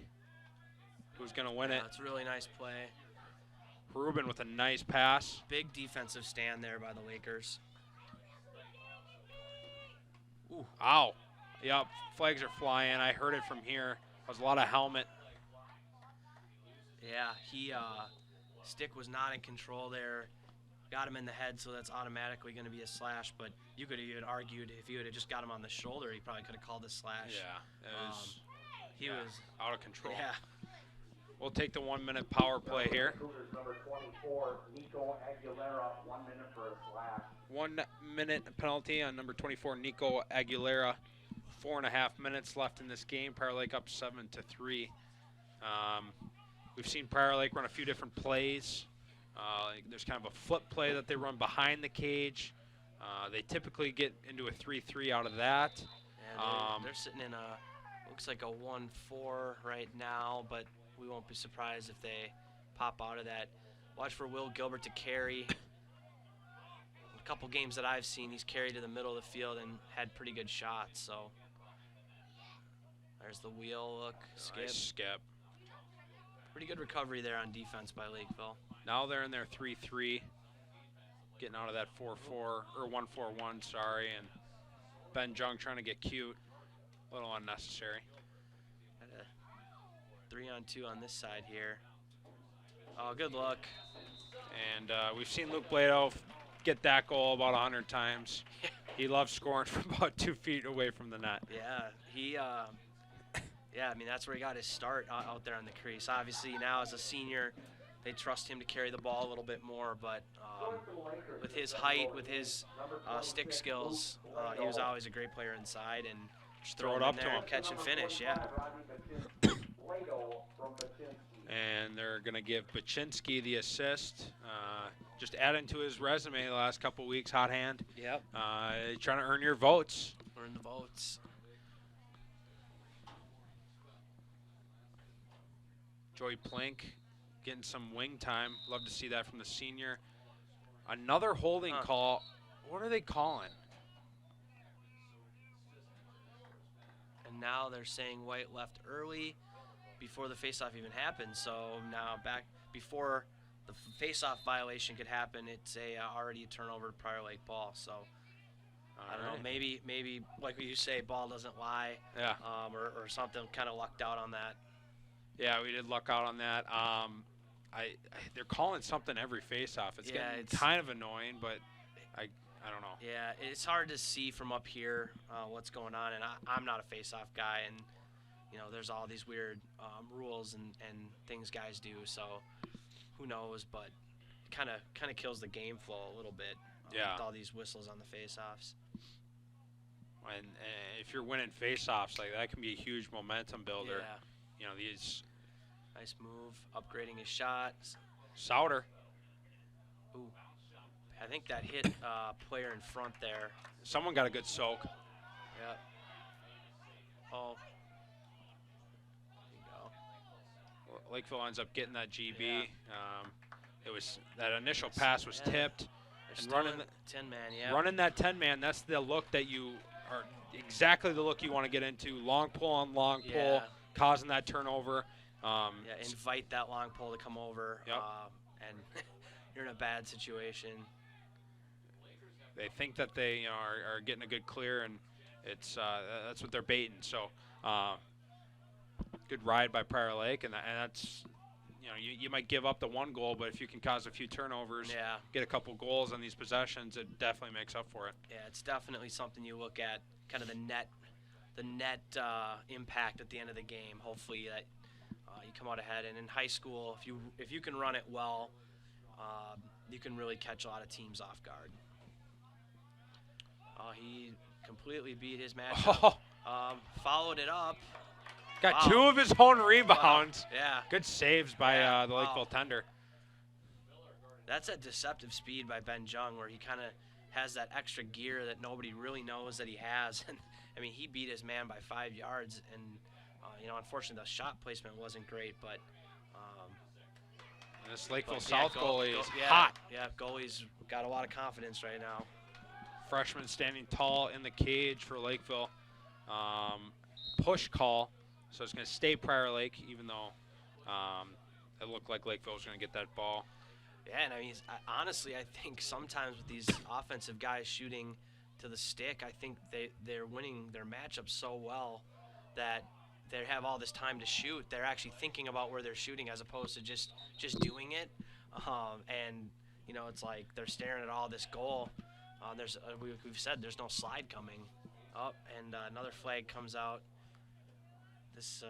Who's going to win it? That's a really nice play. Rubin with a nice pass. Big defensive stand there by the Lakers. Ooh. Ow. Yep, flags are flying. I heard it from here. There was a lot of helmet. Yeah, Stick was not in control there. Got him in the head, so that's automatically going to be a slash. But you could have argued if you would have just got him on the shoulder, he probably could have called a slash. Yeah, he was out of control. Yeah. We'll take the 1-minute power play here. Number 24, Nico Aguilera, 1 minute for a slash. 1 minute penalty on number 24, Nico Aguilera. 4.5 minutes left in this game. Prior Lake up 7-3. We've seen Prior Lake run a few different plays. There's kind of a flip play that they run behind the cage. They typically get into a 3-3 out of that. Yeah, they're sitting in looks like a 1-4 right now, but we won't be surprised if they pop out of that. Watch for Will Gilbert to carry. A couple games that I've seen, he's carried to the middle of the field and had pretty good shots. So there's the wheel look, skip. Nice skip. Pretty good recovery there on defense by Lakeville. Now they're in their 3-3, getting out of that 4-4 or 1-4-1. Sorry, and Ben Jung trying to get cute. A little unnecessary. 3-on-2 on this side here. Oh, good luck. And we've seen Luke Blado get that goal about 100 times. He loves scoring from about 2 feet away from the net. Yeah, I mean, that's where he got his start out there on the crease. Obviously, now as a senior, they trust him to carry the ball a little bit more, but with his height, with his stick skills, he was always a great player inside, and just throw it up to him. Catch and finish, yeah. And they're going to give Baczynski the assist. Just adding to his resume the last couple weeks, hot hand. Yep. Trying to earn your votes. Earn the votes. Joey Plink getting some wing time. Love to see that from the senior. Another holding call. What are they calling? And now they're saying White left early before the faceoff even happened. So now back before the faceoff violation could happen, it's already a turnover Prior Lake ball. So I don't know. Maybe like you say, ball doesn't lie. Yeah. Or something. Kind of lucked out on that. Yeah, we did luck out on that. They're calling something every faceoff. It's getting kind of annoying, but I don't know. Yeah, it's hard to see from up here what's going on, and I'm not a faceoff guy, and there's all these weird rules and things guys do. So who knows? But kind of kills the game flow a little bit. With all these whistles on the faceoffs. And if you're winning faceoffs, like that can be a huge momentum builder. Yeah. These. Nice move, upgrading his shot. Souter. Ooh, I think that hit player in front there. Someone got a good soak. Yep. Oh. There you go. Lakeville ends up getting that GB. Yeah. It was that initial pass was tipped. And running 10-man, yeah. Running that 10-man, that's the look that you are exactly the look you want to get into. Long pull on long pull, causing that turnover. Invite that long pull to come over, Yep. and you're in a bad situation. They think that they are getting a good clear, and it's that's what they're baiting. So good ride by Prior Lake, and that's you might give up the one goal, but if you can cause a few turnovers, get a couple goals on these possessions, it definitely makes up for it. Yeah, it's definitely something you look at, kind of the net impact at the end of the game. Hopefully that you come out ahead. And in high school, if you can run it well, you can really catch a lot of teams off guard. He completely beat his matchup. Followed it up. Got two of his own rebounds. Wow. Yeah. Good saves by the Lakeville tender. That's a deceptive speed by Ben Jung, where he kind of has that extra gear that nobody really knows that he has. And I mean, he beat his man by 5 yards, and unfortunately the shot placement wasn't great, but this Lakeville South goalie is yeah, hot. Yeah, goalie's got a lot of confidence right now. Freshman standing tall in the cage for Lakeville. Push call, so it's going to stay Prior Lake, even though it looked like Lakeville was going to get that ball. Yeah, and I mean, honestly, I think sometimes with these offensive guys shooting to the stick, I think they're winning their matchups so well that they have all this time to shoot. They're actually thinking about where they're shooting as opposed to just doing it. And it's like they're staring at all this goal. We've said there's no slide coming up, and another flag comes out. This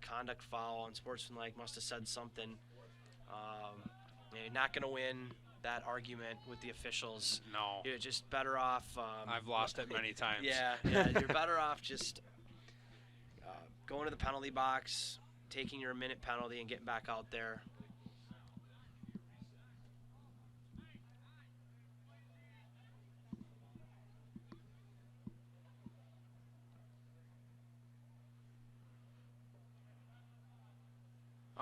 conduct foul on sportsmanlike. Must have said something. You're not going to win that argument with the officials. No. You're just better off. I've lost it many times. Yeah, you're better off just going to the penalty box, taking your minute penalty, and getting back out there.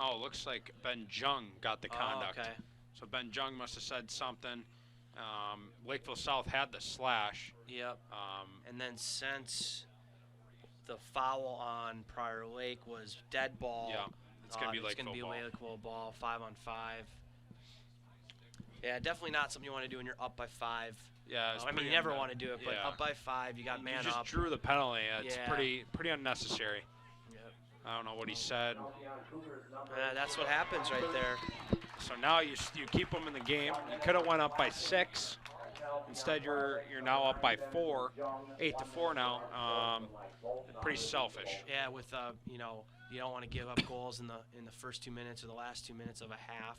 Oh, looks like Ben Jung got the conduct. Okay. So Ben Jung must have said something. Lakeville South had the slash. Yep. And then since the foul on Prior Lake was dead ball, it's going to be Lakeville ball, 5-on-5. Yeah, definitely not something you want to do when you're up by 5. Yeah, I mean, you never want to do it, but up by 5, you got man up. You just drew the penalty. It's pretty unnecessary. I don't know what he said. That's what happens right there. So now you keep them in the game. You could have went up by 6. Instead, you're now up by 4, 8-4 now. Pretty selfish. Yeah, with you don't want to give up goals in the first 2 minutes or the last 2 minutes of a half.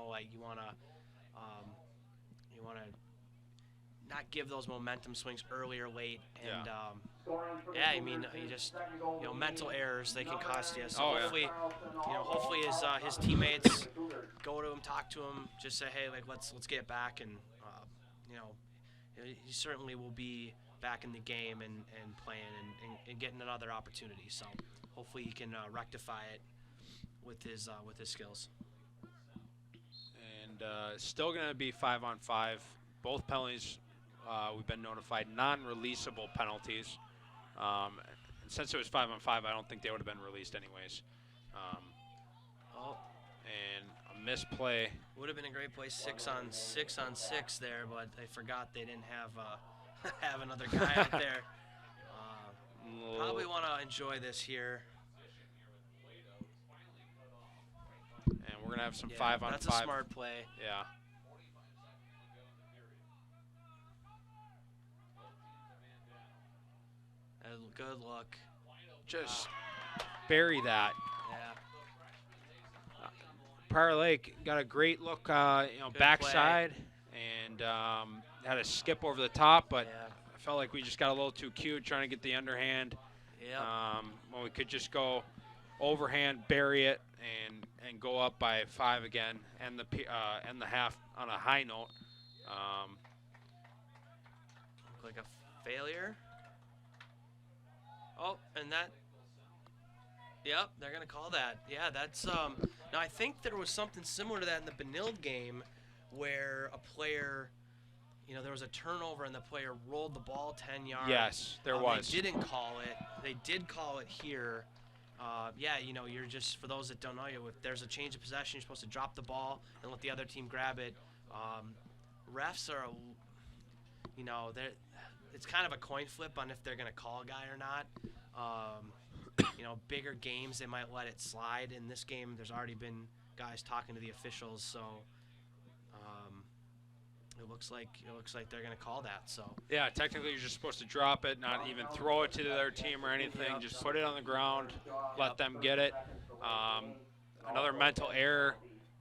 Like you want to not give those momentum swings early or late. And Yeah. I mean, you just mental errors, they can cost you. So Oh, yeah. hopefully his teammates go to him, talk to him, just say, hey, like let's get back, and he certainly will be back in the game and playing and getting another opportunity. So hopefully he can rectify it with his skills. And still going to be 5-on-5. Both penalties we've been notified non-releasable penalties. And since it was 5-on-5, I don't think they would have been released anyways. And a misplay. Would have been a great play, 6-on-6 there, but they forgot they didn't have another guy out there. Probably want to enjoy this here. And we're going to have some 5-on-5. That's a smart play. Yeah. A good look. Just bury that. Yeah. Prior Lake got a great look, Good backside, and had a skip over the top, but Yeah. I felt like we just got a little too cute trying to get the underhand. Yeah. When we could just go overhand, bury it, and go up by 5 again, and the half on a high note. Look like a failure. Oh, and that. Yep, they're gonna call that. Yeah, that's Now I think there was something similar to that in the Benilde game, where a player, there was a turnover and the player rolled the ball 10 yards. Yes, there was. They didn't call it. They did call it here. You're just, for those that don't know, if there's a change of possession, you're supposed to drop the ball and let the other team grab it. Refs are, it's kind of a coin flip on if they're going to call a guy or not. Bigger games, they might let it slide. In this game, there's already been guys talking to the officials, so it looks like they're going to call that. So Yeah, technically you're just supposed to drop it, not even throw it to the other team or anything. Yep. Just put it on the ground, let them get it. Another mental error,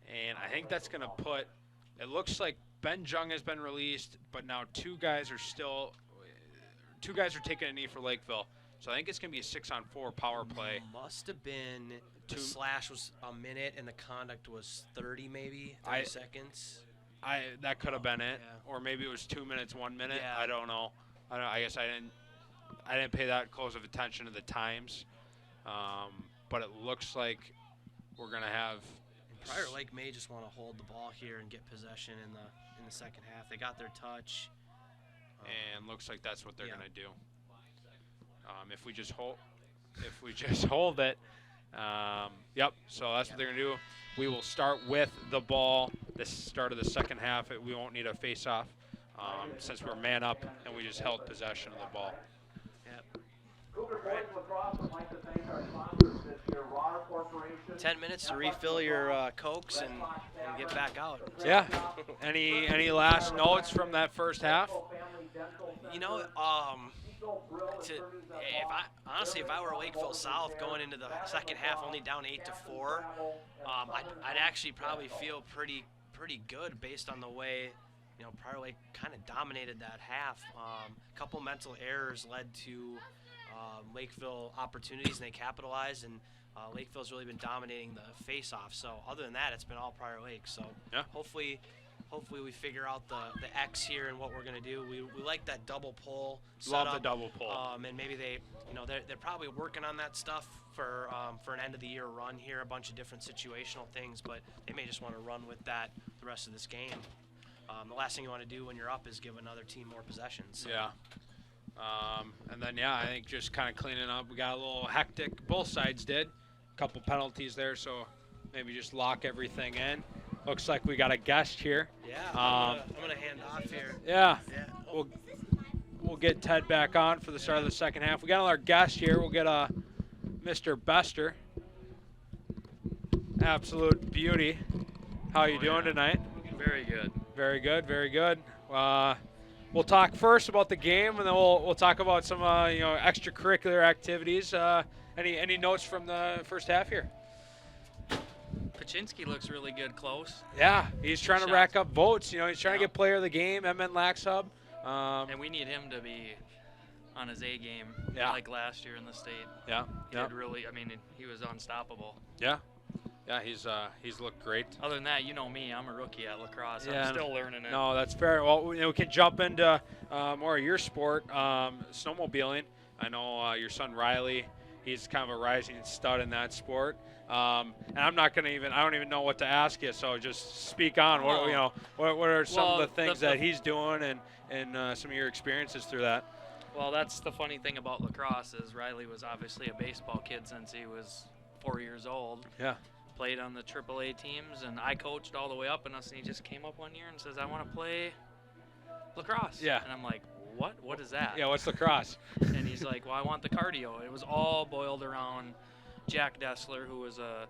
and I think that's going to put. It looks like Ben Jung has been released, but now two guys are taking a knee for Lakeville. So I think it's going to be a 6-on-4 power play. Must have been the slash was a minute and the conduct was 30 seconds. That could have been it, Yeah. or maybe it was 2 minutes, 1 minute. Yeah. I don't know. I guess I didn't pay that close of attention to the times, but it looks like we're gonna have. Prior Lake may just want to hold the ball here and get possession in the second half. They got their touch, And looks like that's what they're Yeah. gonna do. If we just hold it, yep. So that's what they're gonna do. We will start with the ball. This start of the second half. We won't need a face-off since we're man up and we just held possession of the ball. Yep. Cougar Boys Lacrosse would like to thank our sponsors this year, Rara Corporation. 10 minutes to refill your Cokes and get back out. Yeah. Any last notes from that first half? If I were Lakeville South going into the second half only down 8-4, I'd actually probably feel pretty good based on the way Prior Lake kind of dominated that half. A couple mental errors led to Lakeville opportunities, and they capitalized. And Lakeville's really been dominating the face-off. So other than that, it's been all Prior Lake. So Yeah. hopefully we figure out the X here and what we're gonna do. We like that double pull setup. Love the double pull. And maybe they're probably working on that stuff for an end of the year run here, a bunch of different situational things, but they may just want to run with that the rest of this game. The last thing you want to do when you're up is give another team more possessions. So. Yeah. And then, I think just kind of cleaning up. We got a little hectic. Both sides did. A couple penalties there, so maybe just lock everything in. Looks like we got a guest here. Yeah, I'm gonna hand off here. Yeah. Yeah. We'll get Ted back on for the start of the second half. We got another guest here. We'll get Mr. Bester. Absolute beauty. How you doing tonight? Very good. Very good, very good. We'll talk first about the game, and then we'll talk about some extracurricular activities. Any notes from the first half here? Paczynski looks really good close. Yeah, he's trying to Shots. rack up votes. He's trying to Yeah. get player of the game, MN Lax Hub. And we need him to be on his A game, Yeah. like last year in the state. Yeah. He did really. I mean, he was unstoppable. Yeah. Yeah, he's looked great. Other than that, you know me, I'm a rookie at lacrosse. Yeah, I'm still learning it. No, that's fair. Well, we can jump into more of your sport, snowmobiling. I know your son Riley, he's kind of a rising stud in that sport. And I don't even know what to ask you. So just speak on. What are some of the things that he's doing and some of your experiences through that? Well, that's the funny thing about lacrosse is Riley was obviously a baseball kid since he was 4 years old. Yeah. Played on the AAA teams, and I coached all the way up in us, and he just came up one year and says, I want to play lacrosse. Yeah. And I'm like, what? What is that? Yeah, what's lacrosse? And he's like, well, I want the cardio. It was all boiled around Jack Dessler, who was a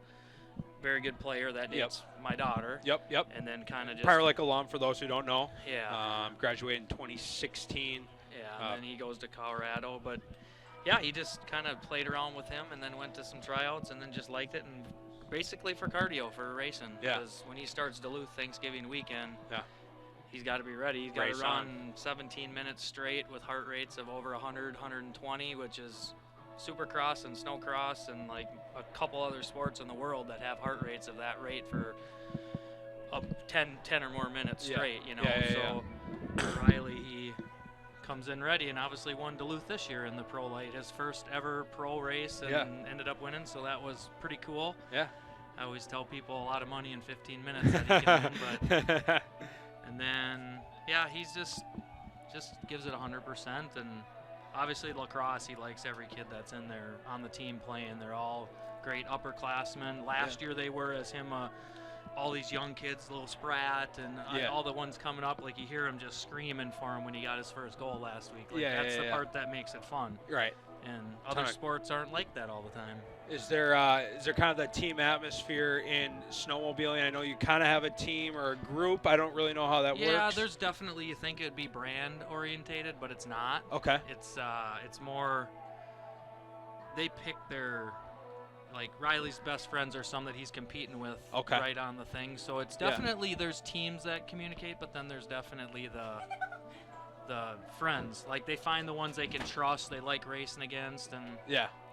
very good player that dates my daughter. Yep. And then kind of just... Prior Lake alum, for those who don't know. Yeah. Graduated in 2016. Yeah, and then he goes to Colorado. But, yeah, he just kind of played around with him and then went to some tryouts and then just liked it and basically for cardio, for racing. Yeah. Because when he starts Duluth Thanksgiving weekend, Yeah. he's got to be ready. He's got to Race run 17 minutes straight with heart rates of over 100, 120, which is supercross and snowcross and like a couple other sports in the world that have heart rates of that rate for up 10 or more minutes straight, you know. So Riley, he comes in ready and obviously won Duluth this year in the pro light, his first ever pro race, and ended up winning, so that was pretty cool. Yeah. I always tell people a lot of money in 15 minutes that he can win, but and then he's just gives it 100%, and obviously lacrosse, he likes every kid that's in there on the team playing. They're all great upperclassmen. Last year they were as him all these young kids, little Spratt, and all the ones coming up, like you hear him just screaming for him when he got his first goal last week. Like, that's the part that makes it fun. Right. And other sports aren't like that all the time. Is there kind of that team atmosphere in snowmobiling? I know you kind of have a team or a group. I don't really know how that works. Yeah, there's definitely, you think it'd be brand orientated, but it's not. Okay. It's more, they pick their, like Riley's best friends are some that he's competing with right on the thing. So it's definitely, there's teams that communicate, but then there's definitely the friends. Like they find the ones they can trust, they like racing against, and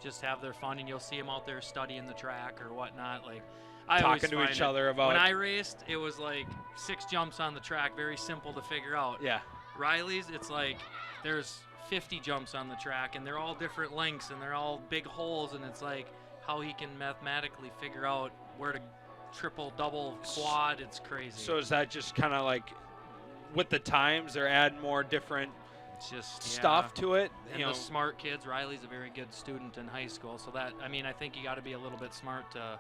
just have their fun. And you'll see them out there studying the track or whatnot. Like I talking to each other about. When I raced, it was like 6 jumps on the track, very simple to figure out. Yeah. Riley's, it's like there's 50 jumps on the track, and they're all different lengths, and they're all big holes, and it's like how he can mathematically figure out where to triple, double, quad. It's crazy. So is that just kind of like with the times they're adding more different stuff to it? And the smart kids, Riley's a very good student in high school, so that, I mean, I think you got to be a little bit smart to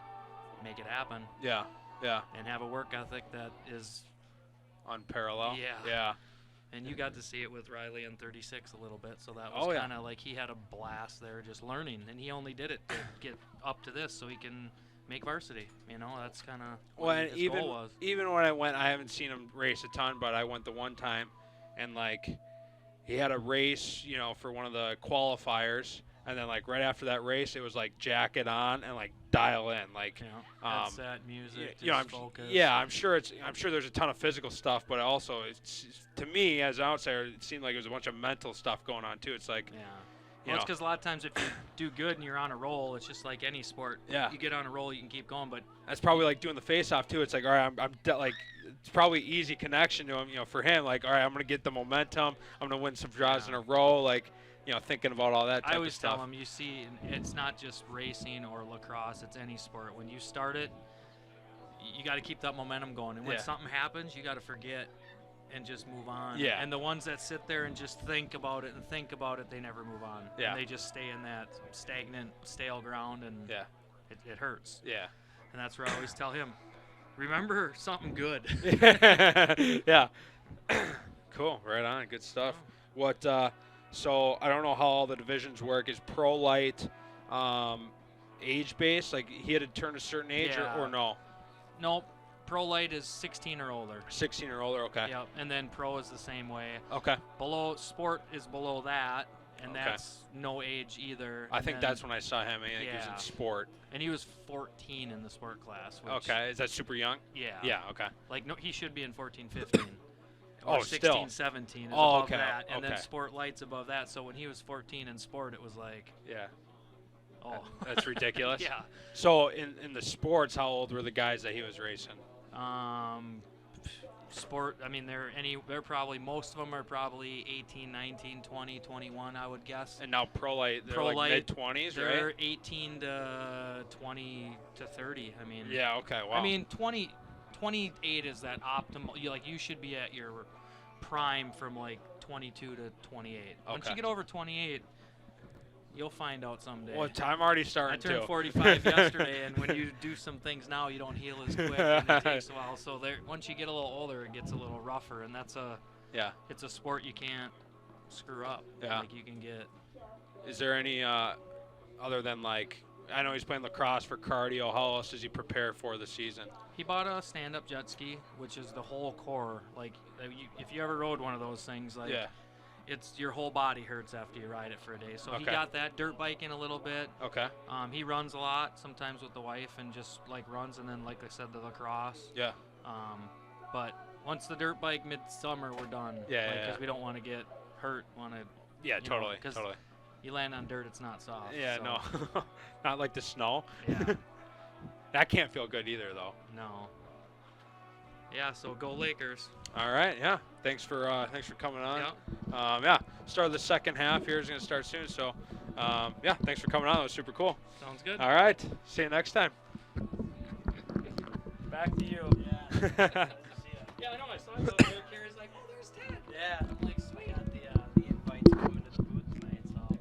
make it happen. Yeah. And have a work ethic that is unparalleled. Yeah. Yeah. And you got to see it with Riley in 36 a little bit, so that was kind of like he had a blast there just learning, and he only did it to get up to this so he can make varsity. You know, that's kind of what his goal was. Even when I went, I haven't seen him race a ton, but I went the one time, and like he had a race, you know, for one of the qualifiers, and then like right after that race, it was like jacket on and like dial in, like headset, music, focus. Yeah, I'm sure there's a ton of physical stuff, but also it's to me as an outsider, it seemed like there was a bunch of mental stuff going on too. It's like well, it's because a lot of times if you do good and you're on a roll, it's just like any sport. Yeah. You get on a roll, you can keep going, but that's probably like doing the face-off too. It's like, all right, like it's probably easy connection to him, you know, for him. Like, all right, I'm gonna get the momentum. I'm gonna win some draws in a row. Like, you know, thinking about all that type of stuff. I always tell him, you see, it's not just racing or lacrosse. It's any sport. When you start it, you got to keep that momentum going. And when something happens, you got to forget and just move on. Yeah. And the ones that sit there and just think about it, they never move on. Yeah. And they just stay in that stagnant, stale ground, and it hurts. Yeah. And that's where I always tell him, remember something good. Yeah. Cool. Right on. Good stuff. What? So I don't know how all the divisions work. Is pro light age based? Like he had to turn a certain age or no? Nope. Pro light is 16 or older. 16 or older, okay. Yep, and then pro is the same way. Okay. Below sport is below that, and that's no age either. I think that's when I saw him. I think he was in sport. And he was 14 in the sport class. Which, okay, is that super young? Yeah. Yeah, okay. Like, no, he should be in 14, 15. or Oh, 16, still. 17 is Oh, above okay, that, and then okay. Sport Light's above that. So when he was 14 in Sport, it was like, Yeah. oh, That's ridiculous. yeah. So in the sports, how old were the guys that he was racing? Sport, I mean, they're probably, most of them are probably 18, 19, 20, 21, I would guess. And now Pro Light, they're Pro like Light, mid-20s, they're right? 18 to 20 to 30. I mean, Yeah, okay, wow. I mean, 28 is that optimal. You should be at your prime from like 22 to 28. Once Okay. you get over 28, you'll find out someday. Well, time already I starting turned too. 45 yesterday, and when you do some things now, you don't heal as quick, and it takes a while. So once you get a little older, it gets a little rougher, and Yeah. it's a sport you can't screw up. Yeah. Like you can get. Is there any other than like, I know he's playing lacrosse for cardio. How else does he prepare for the season? He bought a stand-up jet ski, which is the whole core. Like, if you ever rode one of those things, like, Yeah. it's your whole body hurts after you ride it for a day. So he Okay. got that, dirt biking a little bit. Okay. He runs a lot, sometimes with the wife, and just like runs, and then like I said, the lacrosse. Yeah. But once the dirt bike midsummer, we're done. Yeah, Because yeah. we don't want to get hurt. Yeah, totally. 'cause Totally. you land on dirt, it's not soft. Yeah, so, no. Not like the snow. Yeah. That can't feel good either, though. No. Yeah. So go Lakers. All right, yeah. Thanks for coming on. Yeah. Yeah, start of the second half here is going to start soon. So, yeah, thanks for coming on. That was super cool. Sounds good. All right, see you next time. Back to you. Yeah. Yeah, I know. I saw you over there. Carrie's like, oh, there's Ted. Yeah. I'm like, We sweet. got the invite to come into the booth tonight, so.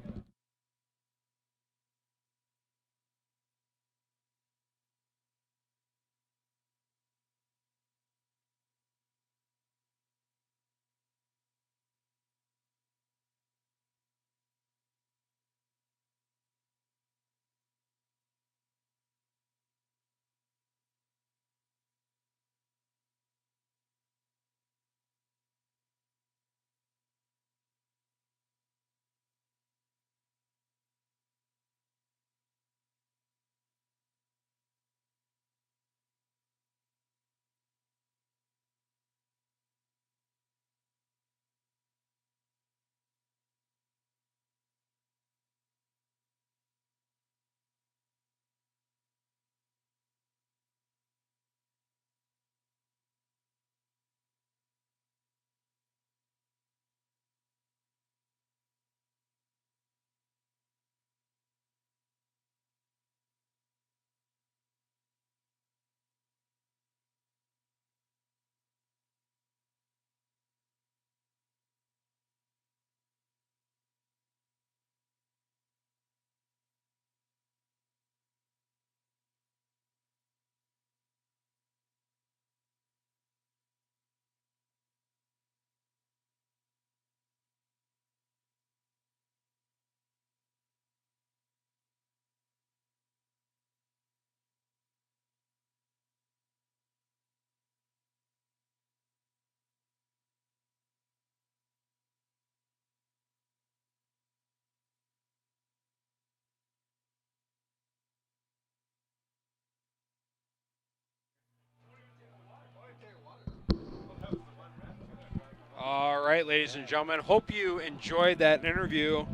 All right, ladies and gentlemen. Hope you enjoyed that interview.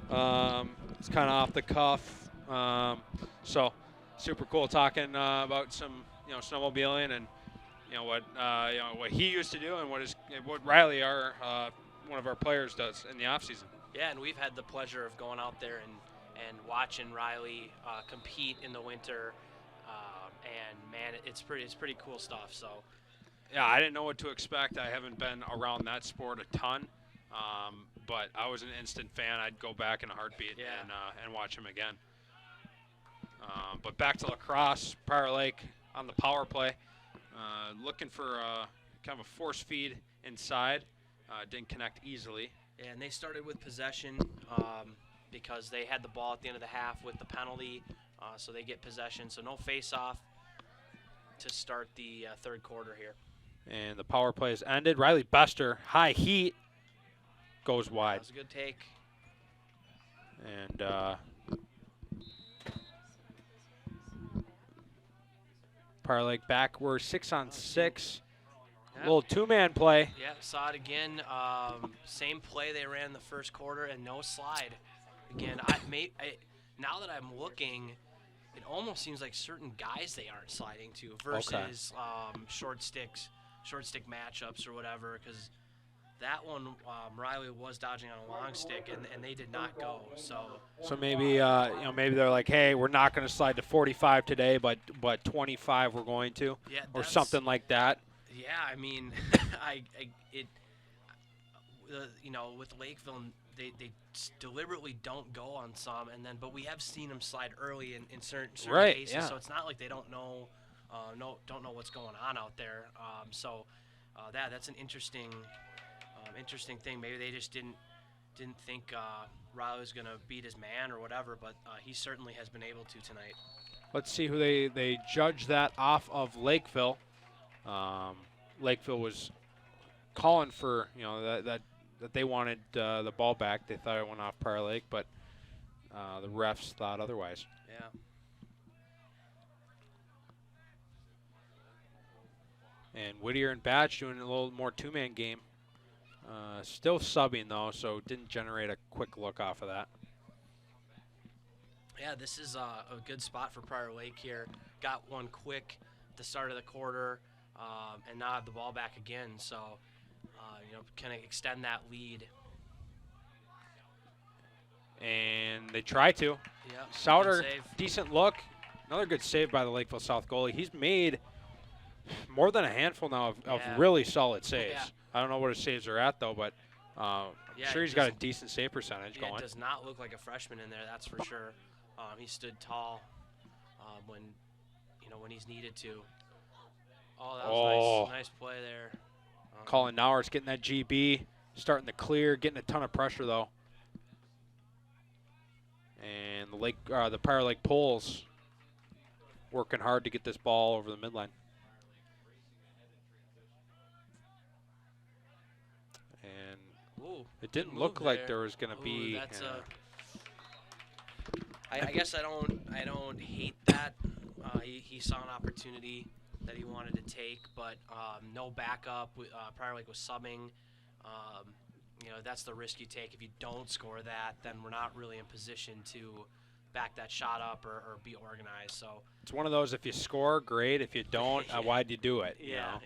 It's kind of off the cuff, so super cool talking about some snowmobiling and what he used to do and what Riley, one of our players, does in the off season. Yeah, and we've had the pleasure of going out there and watching Riley compete in the winter, and man, it's pretty cool stuff. So. Yeah, I didn't know what to expect. I haven't been around that sport a ton, but I was an instant fan. I'd go back in a heartbeat and watch him again. But back to lacrosse, Prior Lake on the power play, looking for kind of a force feed inside. Didn't connect easily. Yeah, and they started with possession because they had the ball at the end of the half with the penalty, so they get possession. So no face-off to start the third quarter here. And the power play is ended. Riley Bester, high heat, goes That wide. was a good take. And Prior Lake back. We're 6-on-6. Little two-man play. Yeah, saw it again. Same play they ran in the first quarter and no slide. Again, now that I'm looking, it almost seems like certain guys they aren't sliding to versus short stick matchups or whatever. Because that one, Riley was dodging on a long stick and they did not go. So maybe maybe they're like, hey, we're not going to slide to 45 today, but 25 we're going to, yeah, or something like that. Yeah, I mean, with Lakeville, they deliberately don't go on some, but we have seen them slide early in certain cases. Yeah. So it's not like they don't know what's going on out there. That's an interesting thing. Maybe they just didn't think Riley was going to beat his man or whatever, but he certainly has been able to tonight. Let's see who they judge that off of Lakeville. Lakeville was calling for that they wanted the ball back. They thought it went off Prior Lake, but the refs thought otherwise. Yeah. And Whittier and Batch doing a little more two-man game. Still subbing though, so didn't generate a quick look off of that. Yeah, this is a good spot for Prior Lake here. Got one quick at the start of the quarter, and now have the ball back again. So, kind of extend that lead. And they try to. Yeah. Souter, decent look. Another good save by the Lakeville South goalie. He's made more than a handful now of really solid saves. Yeah. I don't know what his saves are at though, but sure he's got a decent save percentage going. It does not look like a freshman in there, that's for sure. He stood tall when he's needed to. Oh, that was nice play there. Colin Nauer's getting that GB, starting to clear, getting a ton of pressure though. And the Prior Lake Poles working hard to get this ball over the midline. And it didn't look like there was going to be. That's I guess I don't hate that. He saw an opportunity that he wanted to take, but no backup. Prior Lake was subbing. That's the risk you take. If you don't score that, then we're not really in position to back that shot up or be organized. So it's one of those, if you score, great. If you don't, why'd you do it? Yeah.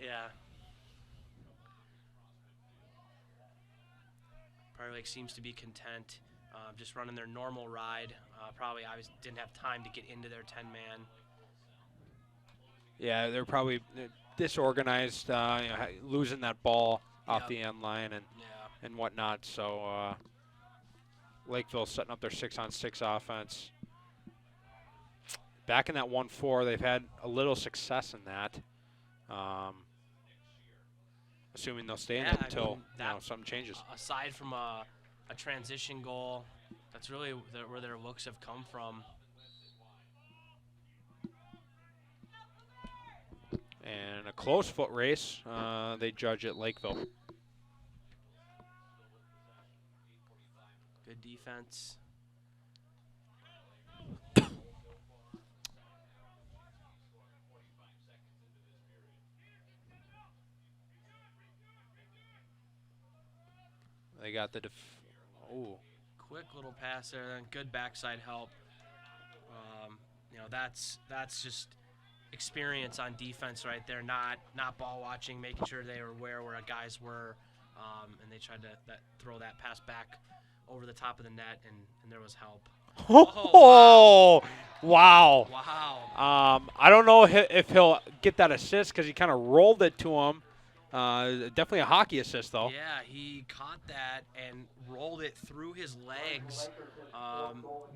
Prior Lake seems to be content, just running their normal ride. Probably obviously didn't have time to get into their 10-man. Yeah, they're probably disorganized, losing that ball off the end line and whatnot. So Lakeville setting up their 6-on-6 offense. Back in that 1-4, they've had a little success in that. Assuming they'll stay in it until something changes. Aside from a transition goal, that's really where their looks have come from. And a close foot race, they judge at Lakeville. Good defense. They got the Quick little pass there, then good backside help. That's just experience on defense right there. Not ball watching, making sure they were aware where guys were, and they tried to throw that pass back over the top of the net, and there was help. Wow. Wow. I don't know if he'll get that assist because he kind of rolled it to him. Definitely a hockey assist, though. Yeah, he caught that and rolled it through his legs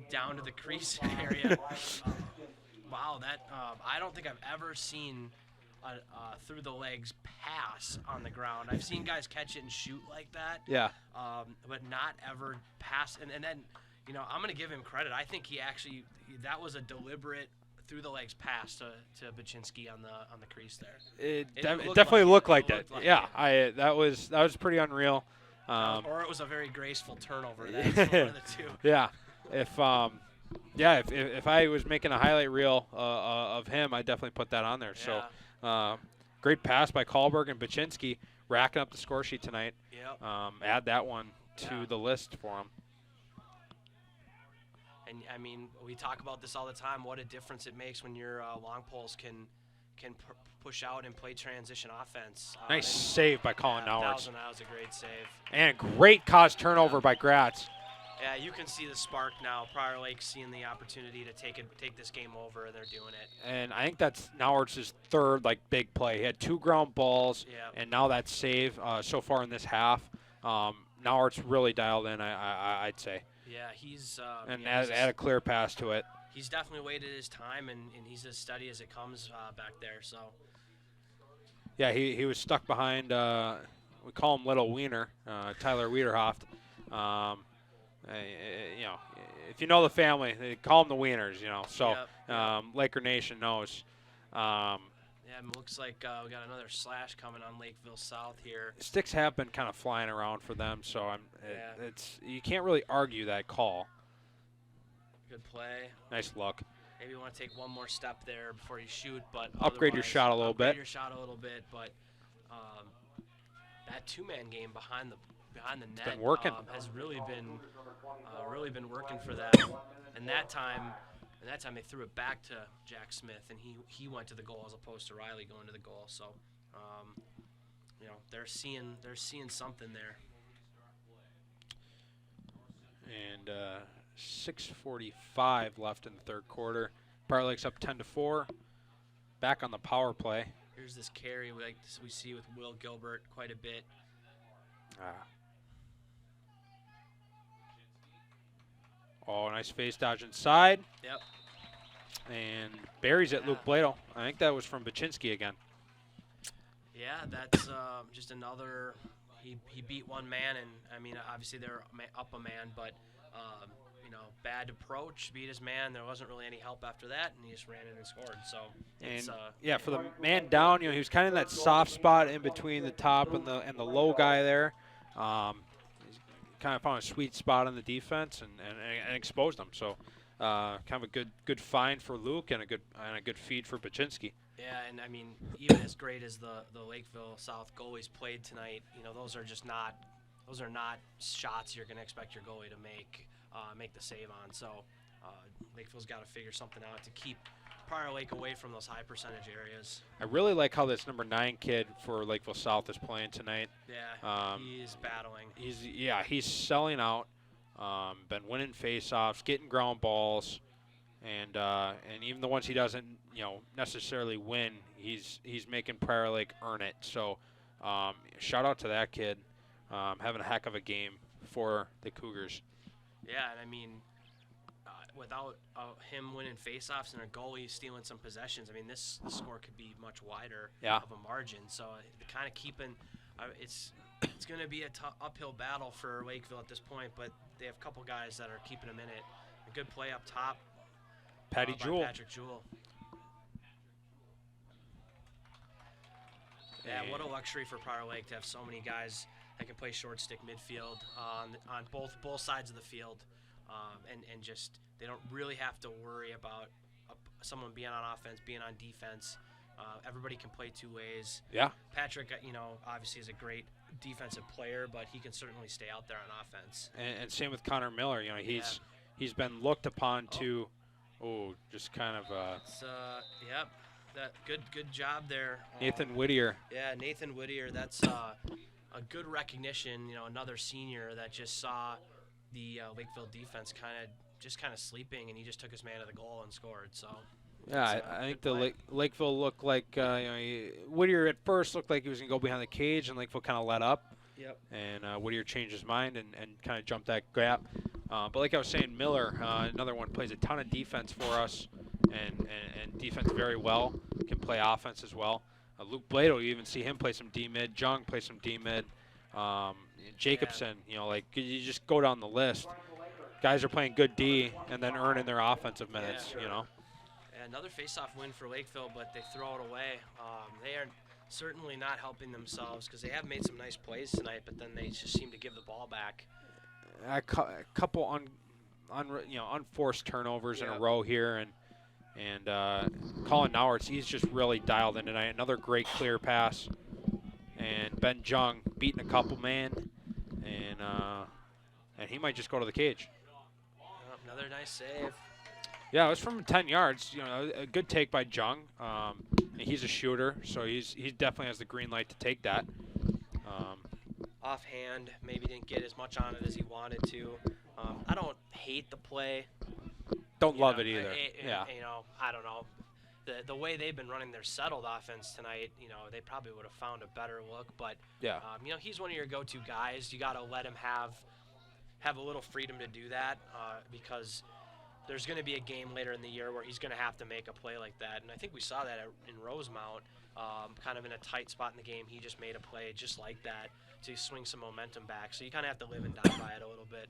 down to the crease area. Wow, that I don't think I've ever seen a through the legs pass on the ground. I've seen guys catch it and shoot like that. Yeah. But not ever pass. And then, I'm going to give him credit. I think that was a deliberate through the legs pass to Baczynski on the crease there. It definitely looked like that. It. That was pretty unreal. Or it was a very graceful turnover. That's one of the two. Yeah. If I was making a highlight reel of him, I'd definitely put that on there. Yeah. So great pass by Kahlberg and Baczynski, racking up the score sheet tonight. Yep. Add that one to Yeah. the list for them. And I mean, we talk about this all the time. What a difference it makes when your long poles can push out and play transition offense. Nice save by Colin That Nowards. was a great save. And a great cause turnover by Gratz. Yeah, you can see the spark now. Prior Lake seeing the opportunity to take this game over, and they're doing it. And I think that's Nowards' third big play. He had 2 ground balls, Yeah. and now that save so far in this half. Nowards really dialed in, I'd say. Yeah, he's And yeah, add a clear pass to it. he's definitely waited his time, and he's as steady as it comes back there. So Yeah, he was stuck behind, we call him Little Wiener, Tyler Wiederhoft. If you know the family, they call them the Wieners, So Yep. Laker Nation knows. Yeah, it looks like we got another slash coming on Lakeville South here. Sticks have been kind of flying around for them, so Yeah. you can't really argue that call. Good play. Nice look. Maybe you want to take one more step there before you shoot, but Upgrade your otherwise, shot a little upgrade bit. your shot a little bit, but that two-man game behind the net been working. Has really been working for them. And that time they threw it back to Jack Smith, and he went to the goal as opposed to Riley going to the goal. So, they're seeing something there. And 6:45 left in the third quarter. Prior Lake's up 10-4. Back on the power play. Here's this carry we see with Will Gilbert quite a bit. Oh, nice face dodge inside. Yep. And buries it, Luke Bladel. I think that was from Baczynski again. Yeah, that's just another. He beat one man, and I mean, obviously they're up a man, but bad approach, beat his man. There wasn't really any help after that, and he just ran in and scored. So it's And for the man down, he was kind of in that soft spot in between the top and the low guy there. He's kind of found a sweet spot on the defense and exposed him. So kind of a good find for Luke and a good feed for Baczynski. Yeah, and I mean, even as great as the Lakeville South goalies played tonight, those are not shots you're going to expect your goalie to make the save on. So Lakeville's got to figure something out to keep Prior Lake away from those high percentage areas. I really like how this number 9 kid for Lakeville South is playing tonight. Yeah, he's battling. He's selling out. Been winning faceoffs, getting ground balls, and even the ones he doesn't necessarily win, he's making Prior Lake earn it. So shout out to that kid, having a heck of a game for the Cougars. Yeah, and I mean, without him winning faceoffs and a goalie stealing some possessions, I mean, this score could be much wider of a margin. So kind of keeping, it's going to be a uphill battle for Lakeville at this point, but they have a couple guys that are keeping them in it. A good play up top. Patty Jewell. Patrick Jewell. Yeah, what a luxury for Prior Lake to have so many guys that can play short stick midfield on both sides of the field, and just they don't really have to worry about someone being on offense, being on defense. Everybody can play two ways. Yeah. Patrick, obviously is a great defensive player, but he can certainly stay out there on offense. And same with Connor Miller. He's been looked upon to, just kind of. Yep. That good job there. Nathan Whittier. Yeah, Nathan Whittier. That's a good recognition. Another senior that just saw the Lakeville defense kind of sleeping, and he just took his man to the goal and scored. So. Yeah, I think the Lakeville looked like Whittier at first looked like he was going to go behind the cage, and Lakeville kind of let up. Yep. And Whittier changed his mind and kind of jumped that gap. But like I was saying, Miller, another one, plays a ton of defense for us and defense very well, can play offense as well. Luke Bladel, you even see him play some D-mid. Jung plays some D-mid. Jacobson, you just go down the list. Guys are playing good D and then earning their offensive minutes, Another face-off win for Lakeville, but they throw it away. They are certainly not helping themselves because they have made some nice plays tonight, but then they just seem to give the ball back. A couple unforced turnovers in a row here, and And Colin Nauertz, he's just really dialed in tonight. Another great clear pass. And Ben Jung beating a couple man. And he might just go to the cage. Another nice save. Yeah, it was from 10 yards. You know, a good take by Jung. And he's a shooter, so he definitely has the green light to take that. Offhand, maybe didn't get as much on it as he wanted to. I don't hate the play. Don't You love know, it either. Yeah. You know, I don't know. The way they've been running their settled offense tonight, you know, they probably would have found a better look. But Yeah. you know, he's one of your go-to guys. You got to let him have a little freedom to do that because there's going to be a game later in the year where he's going to have to make a play like that. And I think we saw that in Rosemount, kind of in a tight spot in the game. He just made a play just like that to swing some momentum back. So you kind of have to live and die by it a little bit.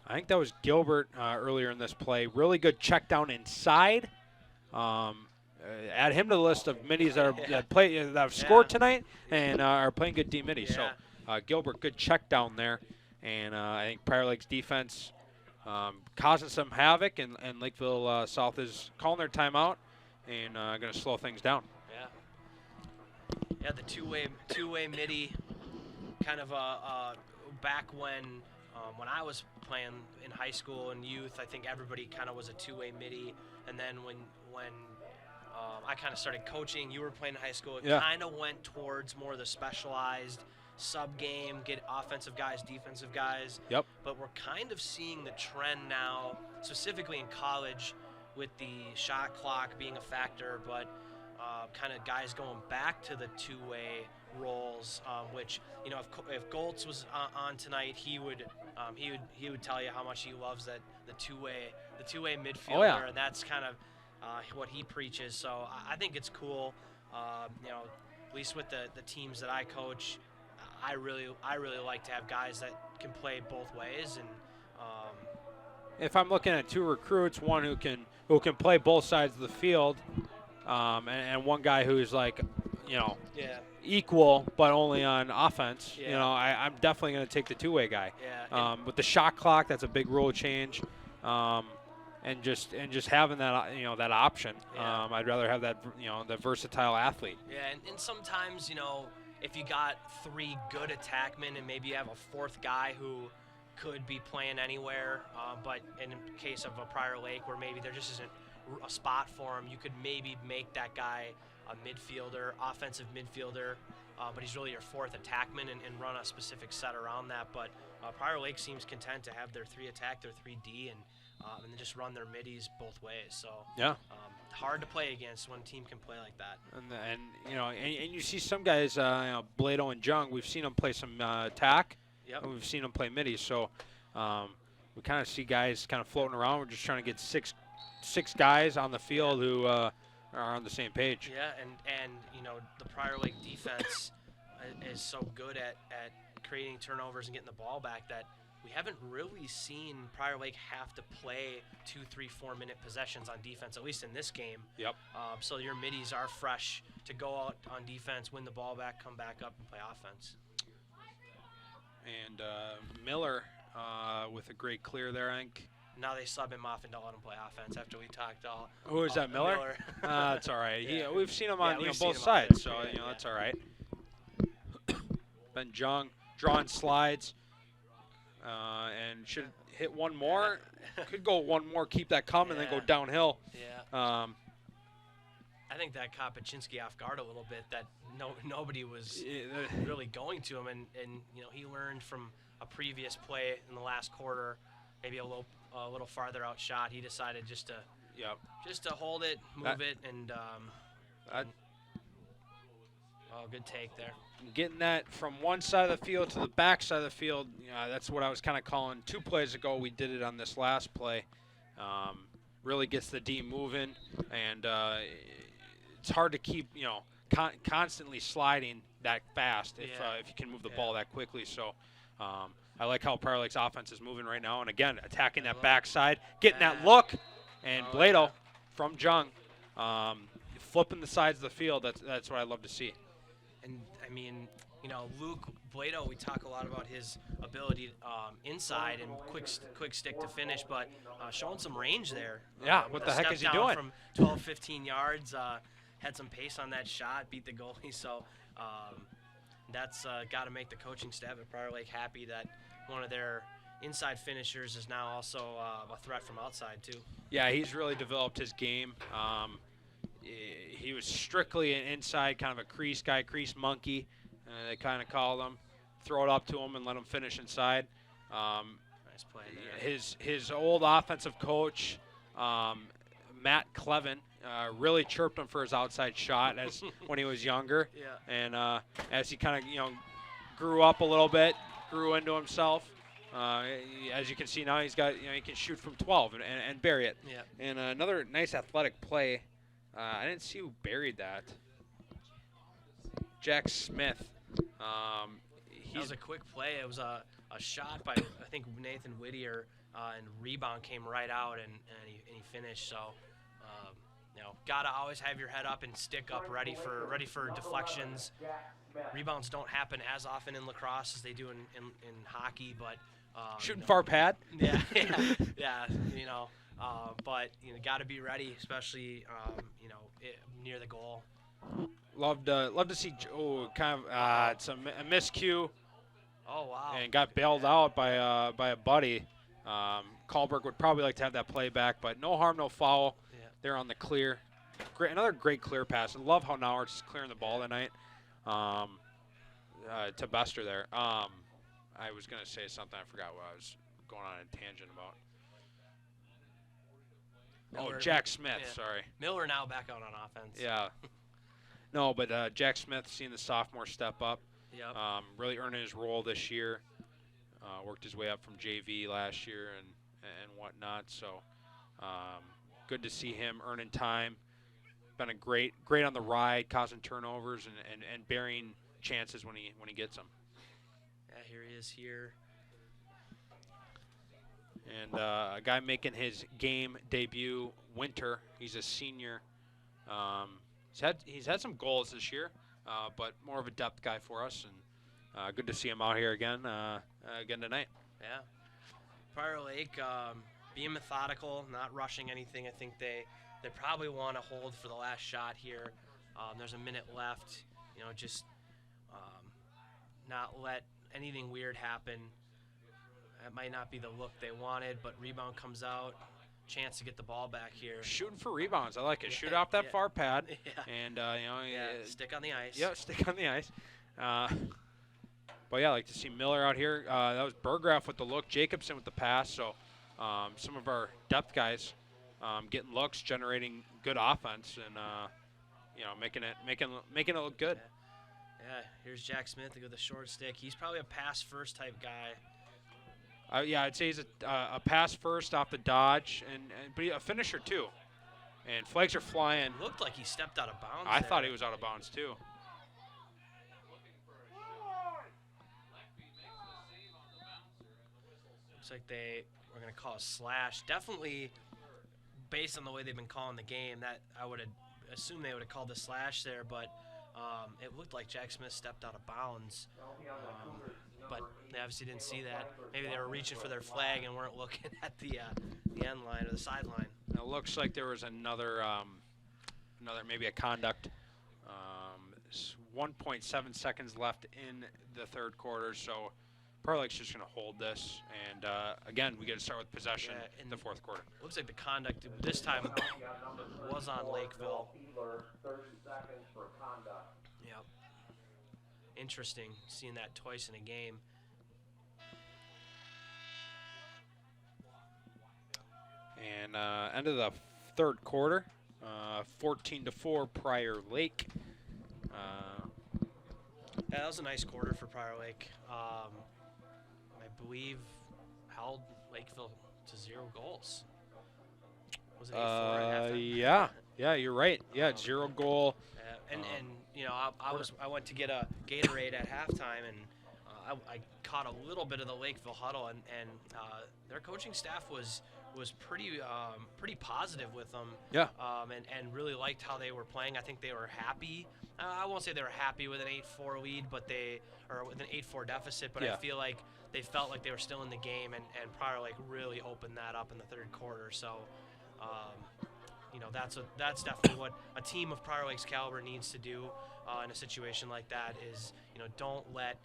I think that was Gilbert earlier in this play. Really good check down inside. Add him to the list of middies that have scored tonight and are playing good D middies. Yeah. So Gilbert, good check down there. And I think Prior Lake's defense causing some havoc, and Lakeville South is calling their timeout and going to slow things down. Yeah, the two-way midi, kind of back when I was playing in high school and youth, I think everybody kind of was a two-way midi. And then when I kind of started coaching, you were playing in high school, it kind of went towards more of the specialized sub-game, get offensive guys, defensive guys. Yep. But we're kind of seeing the trend now, specifically in college, with the shot clock being a factor, but kind of guys going back to the two-way roles, which, you know, if Goltz was on tonight, he would tell you how much he loves the two-way midfielder, and that's kind of what he preaches. So I think it's cool. You know, at least with the teams that I coach, I really like to have guys that can play both ways. And if I'm looking at two recruits, one who can play both sides of the field, and one guy who's like, you know, equal but only on offense. Yeah. You know, I'm definitely going to take the two-way guy. Yeah. With the shot clock, that's a big rule change. And just having that, you know, that option. Yeah. I'd rather have that, you know, the versatile athlete. Yeah, and sometimes, you know, if you got three good attackmen and maybe you have a fourth guy who could be playing anywhere, but in case of a Prior Lake where maybe there just isn't a spot for him, you could maybe make that guy a midfielder, offensive midfielder, but he's really your fourth attackman and run a specific set around that. But Prior Lake seems content to have their three attack, their 3D, and then just run their middies both ways. So yeah, hard to play against when a team can play like that. And you know, and you see some guys, you know, Blado and Jung, we've seen them play some attack, and we've seen them play middies. So we kind of see guys kind of floating around. We're just trying to get six guys on the field who are on the same page. Yeah, and you know, the Prior Lake defense is so good at creating turnovers and getting the ball back that we haven't really seen Prior Lake have to play 2, 3, 4 minute possessions on defense, at least in this game. Yep. So your middies are fresh to go out on defense, win the ball back, come back up, and play offense. And Miller with a great clear there, I think. Now they sub him off and don't let him play offense after we talked all. Who is that, Miller? That's all right. Yeah. We've seen him on both him sides, so there. you know that's all right. Ben Jung drawing slides, and should hit one more. Could go one more, keep that coming, then go downhill. Yeah. I think that caught Paczynski off guard a little bit. That nobody was really going to him, and you know, he learned from a previous play in the last quarter, maybe a little farther out shot. He decided just to hold it, move it, and good take there. Getting that from one side of the field to the back side of the field, that's what I was kind of calling 2 plays ago. We did it on this last play. Really gets the D moving, and it's hard to keep, you know, constantly sliding that fast if you can move the ball that quickly. So I like how Prior Lake's offense is moving right now, and again, attacking that backside, getting that look, and Blado from Jung flipping the sides of the field. That's what I love to see. And I mean, Luke Blado, we talk a lot about his ability inside and quick stick to finish, but showing some range there. Yeah, what the heck step is he down doing? From 12, 15 yards, had some pace on that shot, beat the goalie. So that's got to make the coaching staff at Prior Lake happy that one of their inside finishers is now also a threat from outside too. Yeah, he's really developed his game. He was strictly an inside, kind of a crease guy, crease monkey. They kind of call him. Throw it up to him and let him finish inside. Nice play there. His old offensive coach, Matt Clevin, really chirped him for his outside shot as when he was younger. Yeah. And as he kind of grew up a little bit, grew into himself. As you can see now, he's got he can shoot from 12 and bury it. Yeah. And another nice athletic play. I didn't see who buried that. Jack Smith. That was a quick play. It was a shot by I think Nathan Whittier, and rebound came right out and he finished. So gotta always have your head up and stick up, ready for deflections. Rebounds don't happen as often in lacrosse as they do in hockey, but shooting far pad. Yeah. But got to be ready, especially near the goal. Love to see. Kind of it's a miscue. Oh wow! And got bailed out by a buddy. Kahlberg would probably like to have that play back, but no harm, no foul. Yeah. They're on the clear. Another great clear pass. I love how Nauert's clearing the ball tonight. To Bester there. I was gonna say something. I forgot what I was going on a tangent about. Miller, Jack Smith. yeah. Sorry. Miller now back out on offense. Yeah. No, but Jack Smith seeing the sophomore step up. Yep. Really earning his role this year. Worked his way up from JV last year and whatnot. So good to see him earning time. Been a great on the ride, causing turnovers and bearing chances when he gets them. Yeah, here he is here. And a guy making his game debut, Winter. He's a senior. He's had some goals this year, but more of a depth guy for us. And good to see him out here again tonight. Yeah. Prior Lake being methodical, not rushing anything. I think they probably want to hold for the last shot here. There's a minute left. Just not let anything weird happen. That might not be the look they wanted, but rebound comes out. Chance to get the ball back here. Shooting for rebounds. I like it. Shoot off that far pad. Yeah. And, stick on the ice. Yeah, stick on the ice. But, yeah, I like to see Miller out here. That was Burgraff with the look. Jacobson with the pass. So some of our depth guys getting looks, generating good offense, and, making it look good. Yeah, here's Jack Smith with the short stick. He's probably a pass-first type guy. I'd say he's a pass first off the dodge, but a finisher too. And flags are flying. Looked like he stepped out of bounds. I thought he was out of bounds too. Looks like they were going to call a slash. Definitely, based on the way they've been calling the game, that I would have assumed they would have called the slash there, but it looked like Jack Smith stepped out of bounds. But they obviously didn't see that. Maybe they were reaching for their flag and weren't looking at the end line or the sideline. It looks like there was another maybe a conduct. 1.7 seconds left in the third quarter, so Prior Lake's just going to hold this. And again, we get to start with possession in the fourth quarter. Looks like the conduct this time was on Lakeville. 30 seconds for conduct. Yep. Interesting seeing that twice in a game. And end of the third quarter, 14-4 Prior Lake. Yeah, that was a nice quarter for Prior Lake. I believe held Lakeville to 0 goals. Was it 8-4 at halftime? Yeah, you're right. Yeah, 0 goal. I went to get a Gatorade at halftime, and I caught a little bit of the Lakeville huddle, and their coaching staff was was pretty positive with them. Yeah. And really liked how they were playing. I think they were happy. I won't say they were happy with an 8-4 lead, or with an 8-4 deficit, but Yeah. I feel like they felt like they were still in the game, and Prior Lake really opened that up in the third quarter. So, that's definitely what a team of Prior Lake's caliber needs to do in a situation like that. Is don't let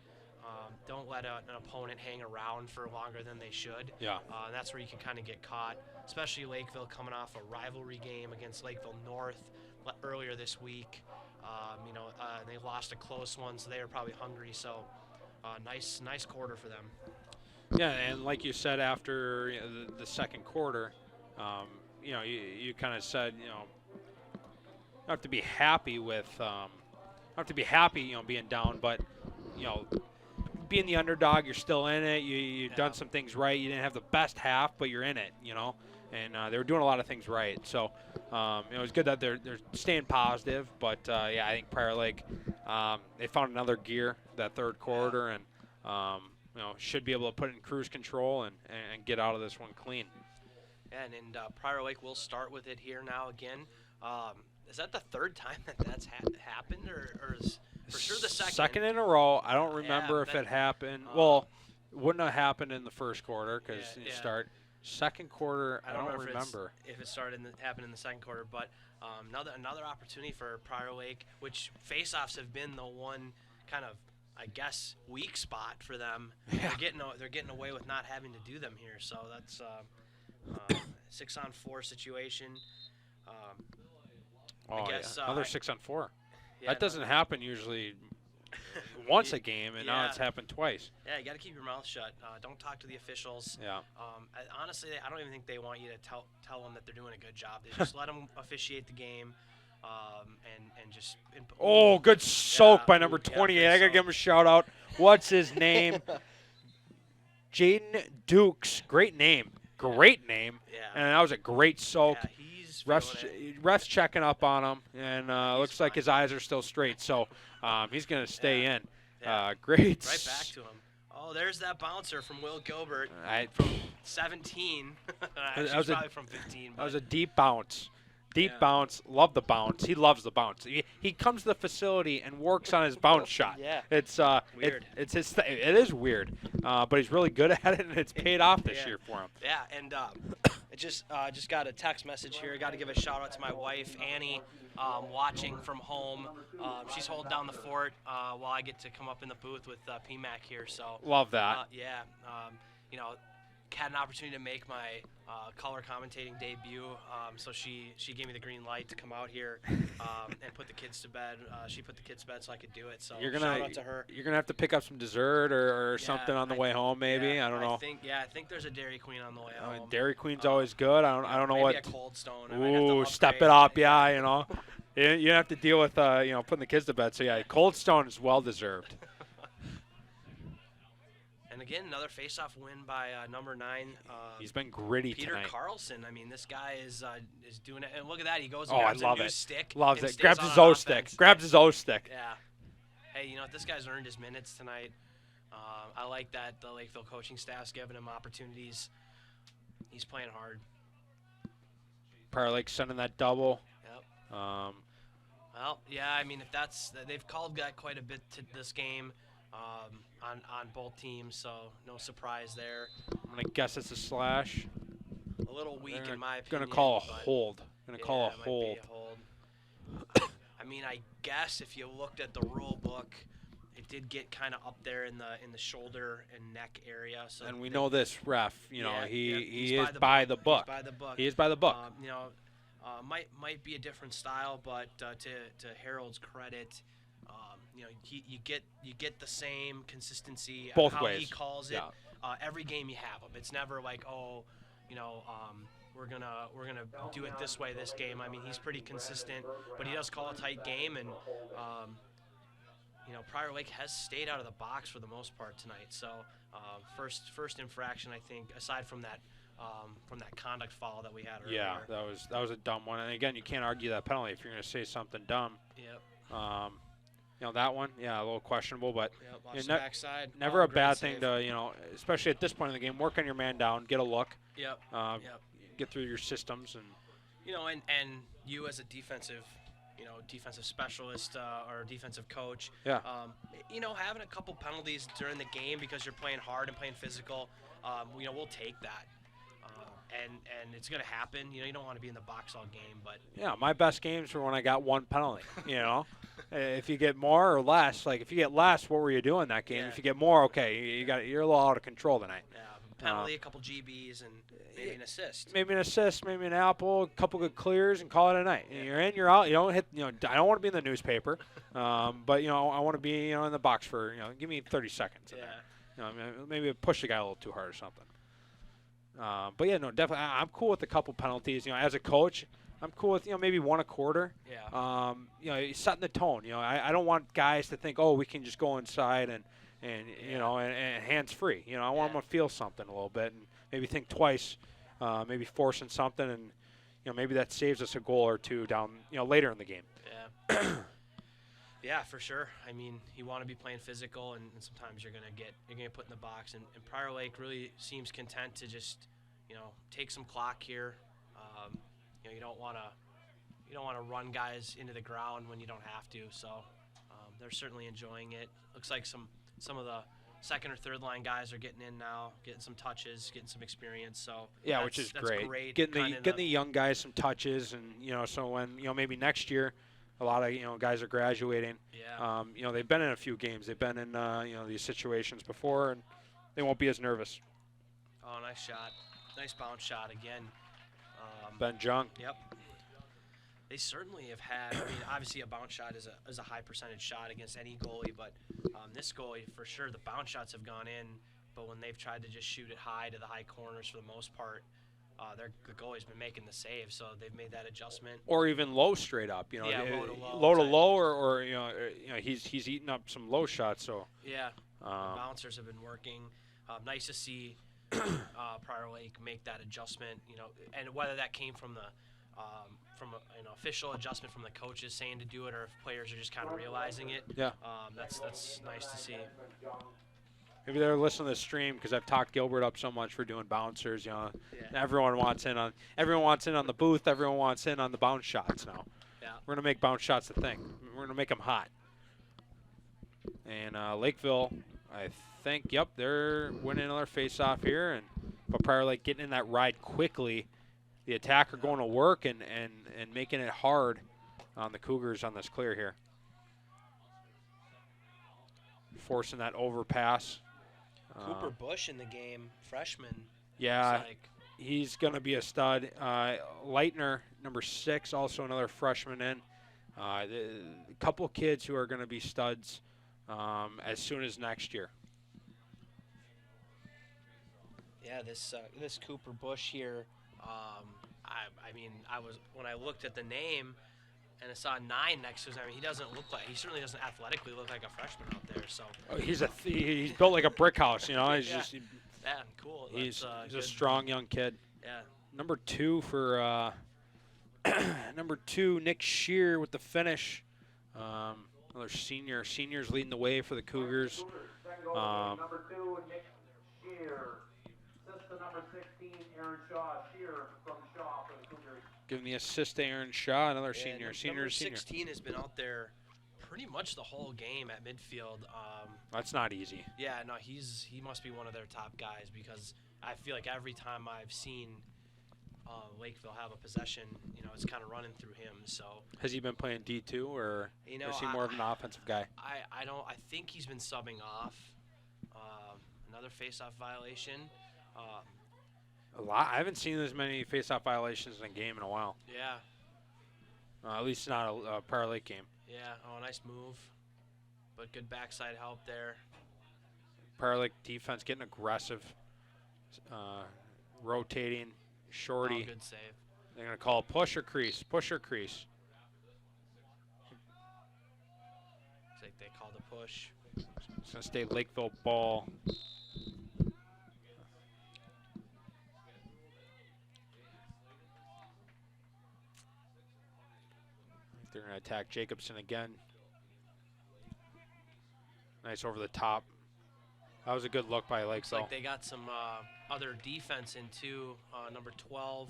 an opponent hang around for longer than they should. Yeah. And that's where you can kind of get caught, especially Lakeville coming off a rivalry game against Lakeville North earlier this week. They lost a close one, so they were probably hungry. So, nice quarter for them. Yeah, and like you said after the second quarter, you kind of said, you have to be happy with, being down, but, being the underdog, you're still in it. You've done some things right. You didn't have the best half, but you're in it, and they were doing a lot of things right. So, it was good that they're staying positive, but, I think Prior Lake, they found another gear that third quarter, and, should be able to put it in cruise control and get out of this one clean. And Prior Lake will start with it here now again. Is that the third time that's happened, or is for sure the second? Second in a row. I don't remember if it happened. Well, it wouldn't have happened in the first quarter because you start. Second quarter, I don't remember if it happened in the second quarter, but another opportunity for Prior Lake, which faceoffs have been the one kind of, I guess, weak spot for them. Yeah. They're getting away with not having to do them here, so that's 6-on-4 situation. I guess another 6-on-4. Yeah, that doesn't happen usually once a game, and now it's happened twice. Yeah, you got to keep your mouth shut. Don't talk to the officials. Yeah. Honestly, I don't even think they want you to tell them that they're doing a good job. They just let them officiate the game, and just. Good soak by number 28. I gotta give him a shout out. What's his name? Jaden Dukes. Great name. Great name. Yeah. And that was a great soak. Yeah, he's refs checking up on him, and looks like his eyes are still straight. So he's going to stay in. Yeah. Great. Right back to him. Oh, there's that bouncer from Will Gilbert From 17. that was probably from 15. That was a deep bounce. Deep bounce. Love the bounce. He loves the bounce. He comes to the facility and works on his bounce shot. Yeah. It's weird. It's his it is weird, but he's really good at it, and it's paid off this year for him. Yeah, and I just got a text message here. I got to give a shout out to my wife Annie, watching from home. She's holding down the fort while I get to come up in the booth with PMAC here. So love that. Had an opportunity to make my color commentating debut, so she gave me the green light to come out here and put the kids to bed. She put the kids to bed so I could do it. So shout out to her. You're gonna have to pick up some dessert or something on the way home, maybe. Yeah, I don't know. I think there's a Dairy Queen on the way home. Dairy Queen's always good. I don't know maybe what. A Cold Stone. Ooh, step it up, yeah. You have to deal with putting the kids to bed. So yeah, Cold Stone is well deserved. And again, another face-off win by number 9. He's been gritty Peter tonight. Carlson. I mean, this guy is doing it. And look at that. He goes and I grabs love a new it. stick. Loves and it. stays Grabs on his O stick. offense. Grabs his O stick. Yeah. Hey, this guy's earned his minutes tonight. I like that the Lakeville coaching staff's giving him opportunities. He's playing hard. Prior Lake sending that double. Yep. Well, yeah. I mean, if they've called that quite a bit to this game. On both teams, so no surprise there. I'm gonna guess it's a slash. A little weak in my opinion. Gonna call a hold. Gonna call a it might hold. be a hold. I mean, I guess if you looked at the rule book, it did get kind of up there in the shoulder and neck area. So And we know this ref. He is by the book. He's by the book. He is by the book. Might be a different style, but to Harold's credit. You get the same consistency Both how ways. he calls it. Yeah. Every game you have him. It's never like, we're gonna do it this way this game. I mean, he's pretty consistent, but he does call a tight game, and Prior Lake has stayed out of the box for the most part tonight. So first infraction, I think, aside from that conduct foul that we had earlier. Yeah, that was a dumb one. And again, you can't argue that penalty if you're gonna say something dumb. Yep. That one, a little questionable, but backside. never a bad thing to, especially at this point in the game, work on your man down, get a look. Yep. get through your systems and. And you as a defensive specialist or defensive coach, Yeah. Having a couple penalties during the game because you're playing hard and playing physical, we'll take that. And it's going to happen. You don't want to be in the box all game, but Yeah, my best games were when I got one penalty. If you get more or less, like if you get less, what were you doing that game? Yeah. If you get more, okay, you're a little out of control tonight. yeah, penalty, a couple GBs, and maybe an assist. Maybe an assist, maybe an apple, a couple good clears, and call it a night. And you're in, you're out. You don't hit. I don't want to be in the newspaper, but I want to be in the box for give me 30 seconds. In there. Maybe push the guy a little too hard or something. But yeah, no, definitely. I'm cool with a couple penalties. As a coach, I'm cool with maybe one a quarter. Yeah. Setting the tone. I don't want guys to think, oh, we can just go inside and hands free. I want them to feel something a little bit and maybe think twice, maybe forcing something, and maybe that saves us a goal or two down later in the game. Yeah. Yeah, for sure. I mean, you want to be playing physical, and sometimes you're gonna get put in the box. And Prior Lake really seems content to just take some clock here. You don't want to run guys into the ground when you don't have to. So they're certainly enjoying it. Looks like some of the second or third line guys are getting in now, getting some touches, getting some experience. So yeah, which is that's great. Getting the young guys some touches, and so when maybe next year. A lot of guys are graduating. Yeah. They've been in a few games. They've been in these situations before, and they won't be as nervous. Oh, nice shot, nice bounce shot again. Ben Jung. Yep. They certainly have had. I mean, obviously a bounce shot is a high percentage shot against any goalie, but this goalie for sure the bounce shots have gone in. But when they've tried to just shoot it high to the high corners for the most part. The goalie's been making the save, so they've made that adjustment. Or even low straight up, Yeah, low to low, or he's eating up some low shots. So yeah, the bouncers have been working. Nice to see Prior Lake make that adjustment. And whether that came from an official adjustment from the coaches saying to do it, or if players are just kind of realizing it. Yeah, that's nice to see. Maybe they're listening to the stream because I've talked Gilbert up so much for doing bouncers. Everyone wants in on the booth. Everyone wants in on the bounce shots now. Yeah. We're gonna make bounce shots a thing. We're gonna make them hot. And Lakeville, I think, yep, they're winning another face-off here, but Prior Lake getting in that ride quickly. The attacker going to work and making it hard on the Cougars on this clear here. Forcing that overpass. Cooper Bush in the game, freshman. Yeah, he's going to be a stud. Leitner, number 6, also another freshman in. A couple kids who are going to be studs as soon as next year. Yeah, this Cooper Bush here. When I looked at the name. And I saw 9 next to his name. He certainly doesn't athletically look like a freshman out there. So he's built like a brick house, He's cool. He's a strong young kid. Yeah. Number 2 for number 2, Nick Shear with the finish. Another senior. Seniors leading the way for the Cougars. Number 2, Nick Shear. Assist to number 16, Aaron Shaw. Shear from Shaw for the Cougars. Giving the assist to Aaron Shaw, another senior. Number 16 has been out there pretty much the whole game at midfield. That's not easy. Yeah, no, he must be one of their top guys because I feel like every time I've seen Lakeville have a possession, it's kind of running through him. So has he been playing D2 or is he more of an offensive guy? I think he's been subbing off. Another face-off violation. A lot. I haven't seen as many face-off violations in a game in a while. Yeah. At least not a Prior Lake game. Yeah. Oh, nice move. But good backside help there. Prior Lake defense getting aggressive. Rotating. Shorty. Oh, good save. They're going to call push or crease. Push or crease. Looks like they called a push. It's going to stay Lakeville ball. They're going to attack Jacobson again. Nice over the top. That was a good look by Lakeville. Looks like they got some other defense in too. Number 12,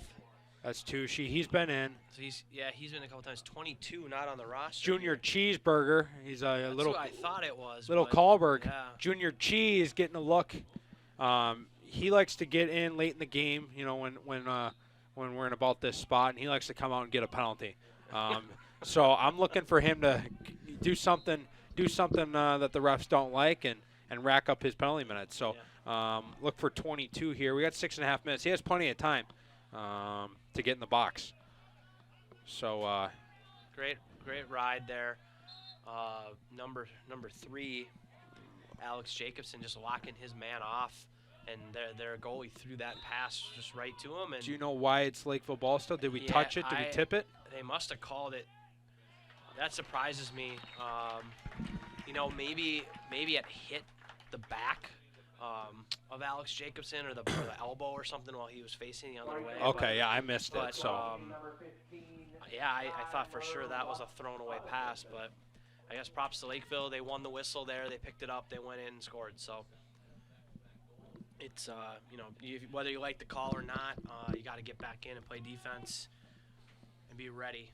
That's Tushy. He's been in. So he's been a couple times. 22, not on the roster. Junior Cheeseburger. He's a That's little who I thought it was. little but Kahlberg. Yeah. Junior Cheese getting a look. He likes to get in late in the game, you know, when we're in about this spot, and he likes to come out and get a penalty. So I'm looking for him to do something that the refs don't like and rack up his penalty minutes. So look for 22 here. We got 6.5 minutes. He has plenty of time to get in the box. So Great ride there. Number 3, Alex Jacobson, just locking his man off, and their goalie threw that pass just right to him. And do you know why it's Lakeville ball still? Did we touch it? Did we tip it? They must have called it. That surprises me. You know, maybe it hit the back of Alex Jacobson or the elbow or something while he was facing the other way. Okay, yeah, I missed it. So yeah, I thought for sure that was a thrown away pass, but I guess props to Lakeville. They won the whistle there. They picked it up. They went in and scored. So it's you know, whether you like the call or not, you got to get back in and play defense and be ready.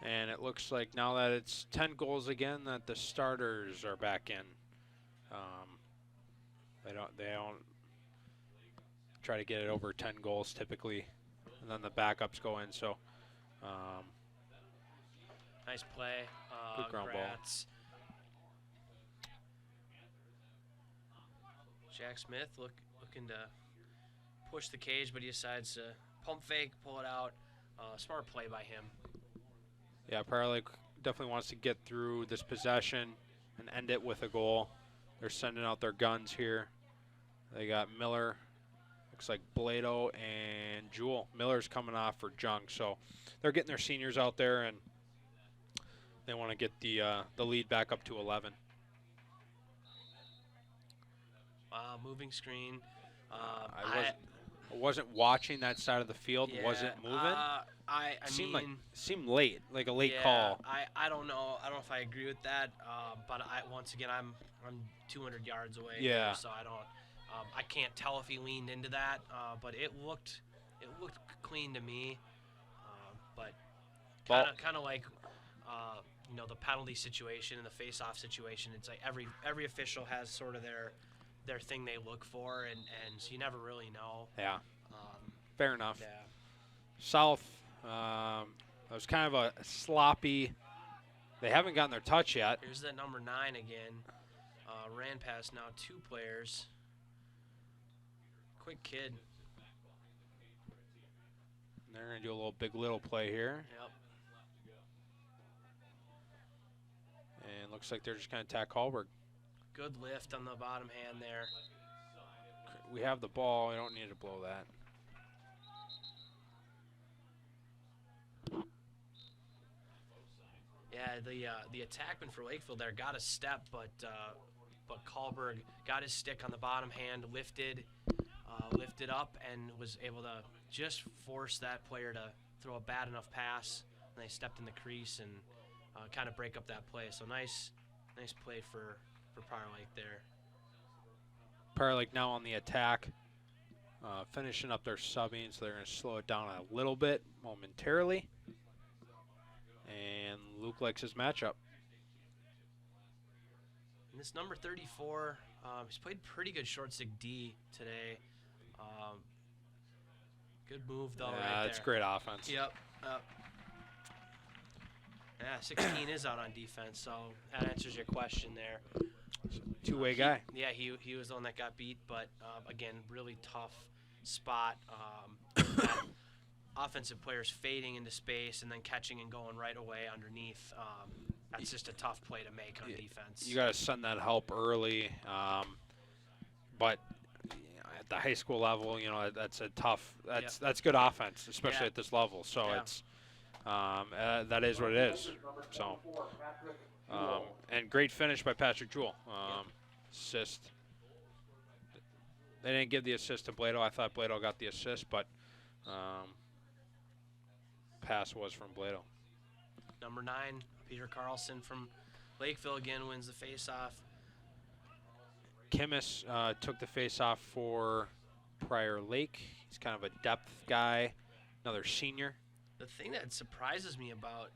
And it looks like now that it's 10 goals again, that the starters are back in. They don't try to get it over 10 goals typically, and then the backups go in. So nice play. Good ground ball. Congrats. Jack Smith looking to push the cage, but he decides to pump fake, pull it out. Smart play by him. yeah, Paralake definitely wants to get through this possession and end it with a goal. They're sending out their guns here. They got Miller, looks like Blado, and Jewel. Miller's coming off for junk, so they're getting their seniors out there, and they want to get the lead back up to 11. Moving screen. I wasn't watching that side of the field. Was it moving? I seemed late, like a late yeah, call. I don't know. I don't know if I agree with that. But once again, I'm 200 yards away. Yeah. Here, so I don't. I can't tell if he leaned into that. But it looked clean to me. But kind of like you know, the penalty situation and the face-off situation. It's like every official has sort of their thing they look for, and so you never really know. Yeah. Fair enough. Yeah. South, that was kind of a sloppy. They haven't gotten their touch yet. Here's that number 9 again. Ran past now 2 players. Quick kid. They're going to do a little big little play here. Yep. And looks like they're just going to attack Hallberg. Good lift on the bottom hand there. We have the ball. We don't need to blow that. Yeah, the attackman for Lakeville there got a step, but Kahlberg got his stick on the bottom hand, lifted up, and was able to just force that player to throw a bad enough pass. And they stepped in the crease and kind of break up that play. So nice play for Prior Lake there. Prior Lake now on the attack, finishing up their subbing, so they're going to slow it down a little bit momentarily. And Luke likes his matchup. And this number 34, he's played pretty good short stick D today. Good move though. Yeah, right it's there. great offense. Yep. Yeah, 16 is out on defense, so that answers your question there. Two-way guy. Yeah, he was the one that got beat, but again, really tough spot. Offensive players fading into space and then catching and going right away underneath. That's just a tough play to make on defense. You got to send that help early, but at the high school level, you know, that's a tough. That's good offense, especially at this level. So it's that is what it is. So and great finish by Patrick Jewell. Assist. They didn't give the assist to Blado. I thought Blado got the assist, but pass was from Blado. Number 9, Peter Carlson from Lakeville again wins the faceoff. Kimmis took the face-off for Prior Lake. He's kind of a depth guy, another senior. The thing that surprises me about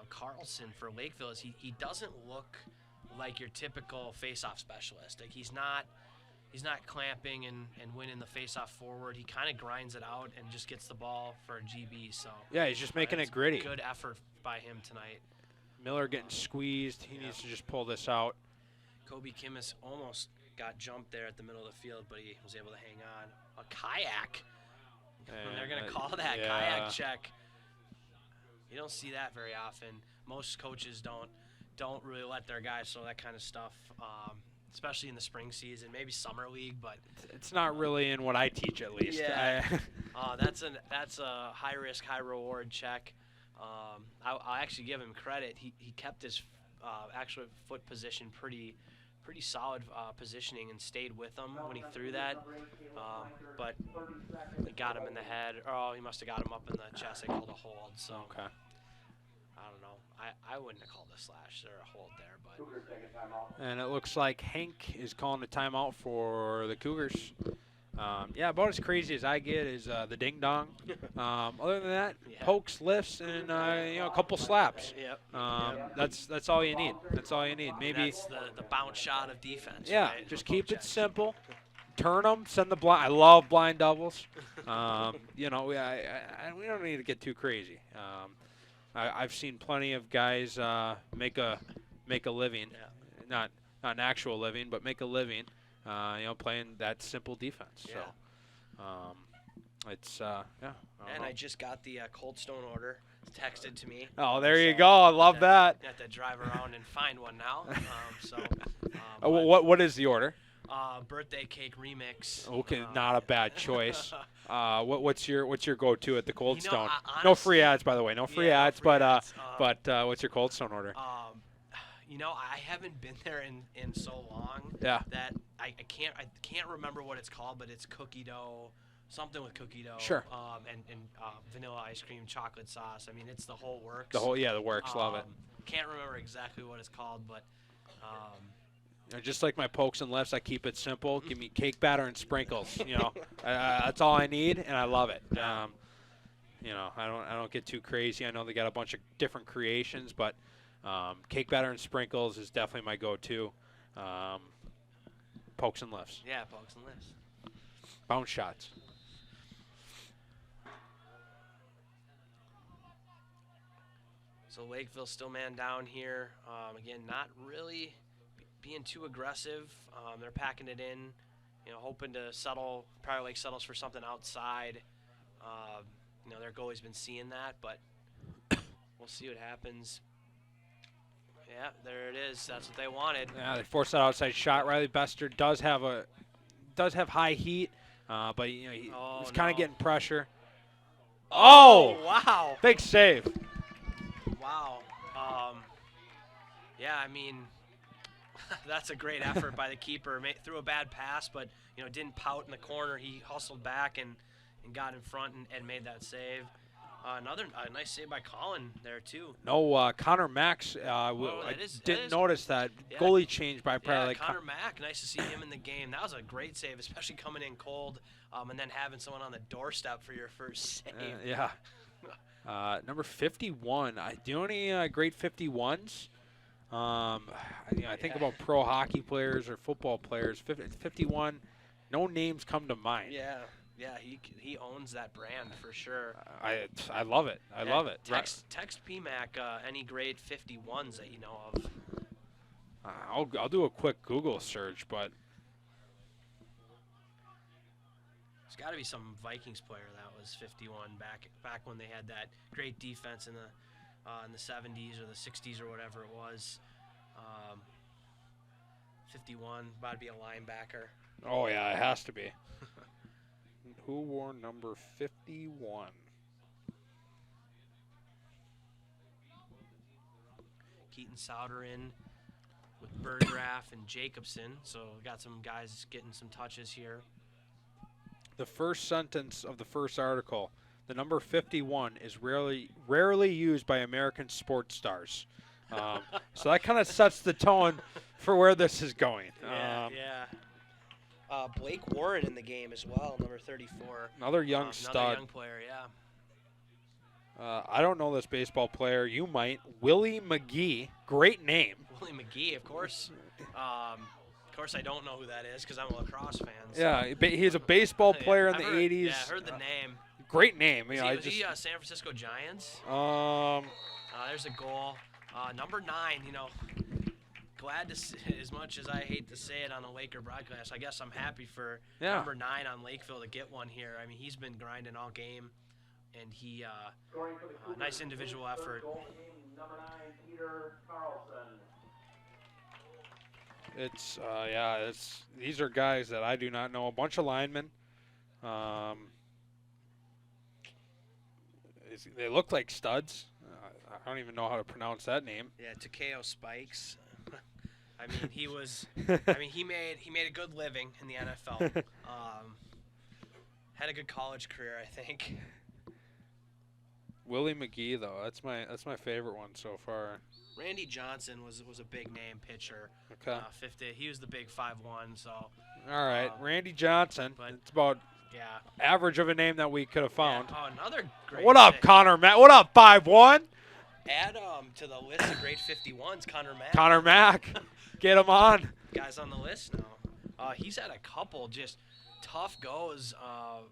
Carlson for Lakeville is he doesn't look like your typical face-off specialist. Like he's not clamping and winning the face-off forward. He kind of grinds it out and just gets the ball for a GB. So Yeah, he's just making it gritty. Good effort by him tonight. Miller getting squeezed. He needs to just pull this out. Kobe Kimmis almost got jumped there at the middle of the field, but he was able to hang on. A kayak. And they're going to call that kayak check. You don't see that very often. Most coaches don't really let their guys throw that kind of stuff, especially in the spring season, maybe summer league. But it's not really in what I teach, at least. Yeah, that's a high risk, high reward check. I'll actually give him credit. He kept his actual foot position pretty solid positioning and stayed with him when he threw that. But he got him in the head. Oh, he must have got him up in the chest. They called a hold. So Okay. I don't know. I wouldn't have called a slash or a hold there. But And it looks like Hank is calling a timeout for the Cougars. Yeah, about as crazy as I get is the ding dong. Other than that, Yeah. pokes, lifts, and a couple slaps. Yep. That's all you need. That's all you need. Maybe. That's the bounce shot of defense. Yeah, right? just Poke keep it check. simple. Turn them, send the blind. I love blind doubles. We don't need to get too crazy. I've seen plenty of guys make a living, Yeah. not an actual living, but make a living. Playing that simple defense. Yeah. So, it's I don't And know. I just got the Cold Stone order texted to me. Oh, there you So, go. I love that. I have to drive around and find one now. What is the order? Birthday cake remix. Okay, not a bad choice. What's your go-to at the Cold You know, Stone? I No free honestly- ads, by the way. No free Yeah, no ads. free But ads. what's your Cold Stone order? I haven't been there in so long Yeah. that I can't remember what it's called, but it's cookie dough, something with cookie dough. Sure. And vanilla ice cream, chocolate sauce. I mean, it's the whole works. The works. Love it. Can't remember exactly what it's called, but Just like my pokes and lifts, I keep it simple. Give me cake batter and sprinkles. That's all I need, and I love it. I don't get too crazy. I know they got a bunch of different creations, but cake batter and sprinkles is definitely my go-to. Pokes and lifts, yeah, pokes and lifts. bounce shots. So Lakeville still man down here. Again, not really being too aggressive. They're packing it in, hoping to settle. Prior Lake settles for something outside. Their goalie's been seeing that, but we'll see what happens. Yeah, there it is. That's what they wanted. Yeah, they forced that outside shot. Riley Bester does have high heat, but he's kind of getting pressure. Oh! Wow. Big save. Wow. Yeah, I mean, that's a great effort by the keeper. Threw a bad pass, but didn't pout in the corner. He hustled back and got in front and made that save. Another nice save by Colin there too. No, Connor Max. I didn't notice that Yeah. goalie change by Prior Yeah, Lake. Connor Mack. Nice to see him in the game. That was a great save, especially coming in cold, and then having someone on the doorstep for your first save. Yeah. Number 51. Do you know any great 51s? I think about pro hockey players or football players. 51. No names come to mind. Yeah, he owns that brand for sure. I love it. I love it. Text PMAC any great 51s that you know of. I'll do a quick Google search, but There's got to be some Vikings player that was 51 back when they had that great defense in the 70s or the 60s or whatever it was. 51, about to be a linebacker. oh yeah, it has to be. Who wore number 51? Keaton Souter in with Berggraf and Jacobson. So we got some guys getting some touches here. The first sentence of the first article: the number 51 is rarely used by American sports stars. So that kind of sets the tone for where this is going. Yeah, yeah. Blake Warren in the game as well, number 34. Another young stud. Another young player, yeah. I don't know this baseball player. You might. Willie McGee. Great name. Willie McGee, of course. Of course, I don't know who that is because I'm a Lacrosse fan. So. Yeah, he's a baseball player in the 80s. Yeah, I heard the name. Great name. Was You know, he San Francisco Giants? There's a goal. Number 9, you know, glad to see, as much as I hate to say it on a Laker broadcast, I guess I'm happy for number 9 on Lakeville to get one here. I mean, he's been grinding all game, and he nice individual effort. Number 9, Peter Carlson. These are guys that I do not know. A bunch of linemen. They look like studs. I don't even know how to pronounce that name. Yeah, Takeo Spikes. I mean, he was. I mean, he made a good living in the NFL. Had a good college career, I think. Willie McGee, though, that's my favorite one so far. Randy Johnson was a big name pitcher. Okay. 50. He was the big 5'1". So. All right, Randy Johnson. But it's about yeah, average of a name that we could have found. Yeah. Oh, another great. What up, pick. Connor Mack? What up, 5'1"? Add to the list of great 51s, Connor Mack. Connor Mack, get him on. Guy's on the list now. He's had a couple just tough goes.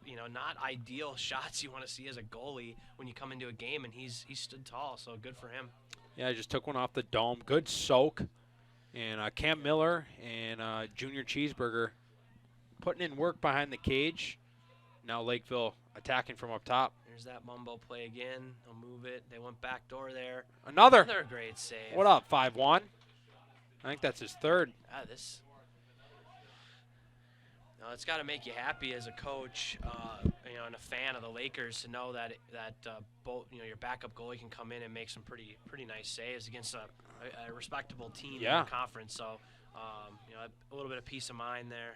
You know, not ideal shots you want to see as a goalie when you come into a game, and he stood tall. So good for him. Yeah, I just took one off the dome. Good soak. And Cam Miller and Junior Cheeseburger putting in work behind the cage. Now Lakeville attacking from up top. There's that Mumbo play again. They'll move it. They went back door there. Another great save. What up, 5'1"? I think that's his third. No, it's got to make you happy as a coach, you know, and a fan of the Lakers to know that both, you know, your backup goalie can come in and make some pretty nice saves against a respectable team in the conference. So, you know, a little bit of peace of mind there.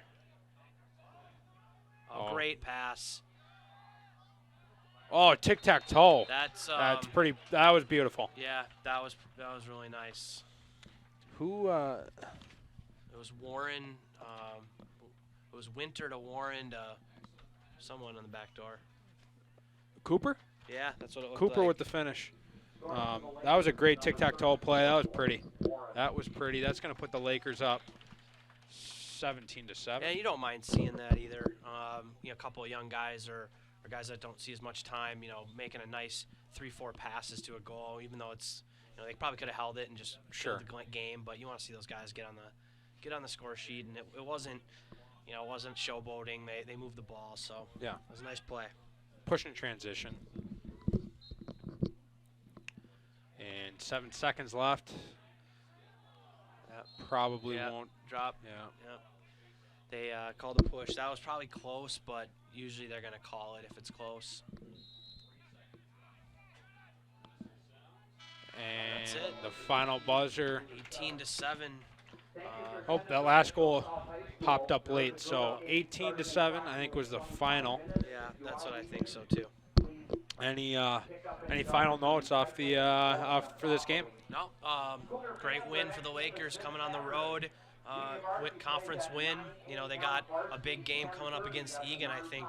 Great pass. Oh, tic-tac-toe. That's pretty. That was beautiful. Yeah, that was really nice. Who? It was Warren. It was Winter to Warren to someone on the back door. Cooper? Yeah, that's what it looked Cooper like. with the finish. That was a great tic-tac-toe play. That was pretty. That's going to put the Lakers up 17-7. Yeah, you don't mind seeing that either. You know, a couple of young guys or guys that don't see as much time, you know, making a nice 3-4 passes to a goal, even though it's, you know, they probably could have held it and just killed the game. But you want to see those guys get on the score sheet, and it wasn't. You know, it wasn't showboating. They moved the ball, so yeah, it was a nice play. Pushing transition. And 7 seconds left. That probably won't drop. Yeah. Yep. They called a push. That was probably close, but usually they're going to call it if it's close. And that's it. The final buzzer. 18-7. Oh, that last goal popped up late. So 18-7, I think, was the final. Yeah, that's what I think so too. Any final notes off for this game? No. Great win for the Lakers coming on the road. Conference win. You know, they got a big game coming up against Egan, I think.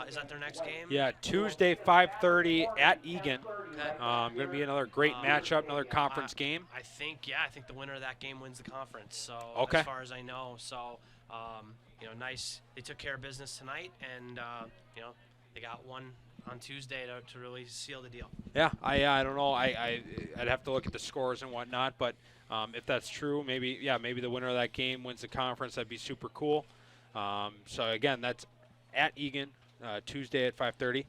Is that their next game? Yeah, Tuesday, 5:30 at Egan. Okay. Going to be another great matchup, another conference game. I think the winner of that game wins the conference. So okay. As far as I know, so you know, nice. They took care of business tonight, and you know, they got one on Tuesday to really seal the deal. Yeah, I don't know. I'd have to look at the scores and whatnot, but if that's true, maybe the winner of that game wins the conference. That'd be super cool. So again, that's at Egan Tuesday at 5:30.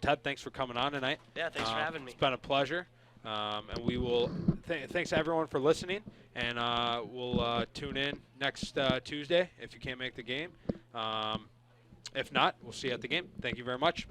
Ted, thanks for coming on tonight. Yeah, thanks for having me. It's been a pleasure, and we will. Thanks to everyone for listening, and we'll tune in next Tuesday if you can't make the game. If not, we'll see you at the game. Thank you very much.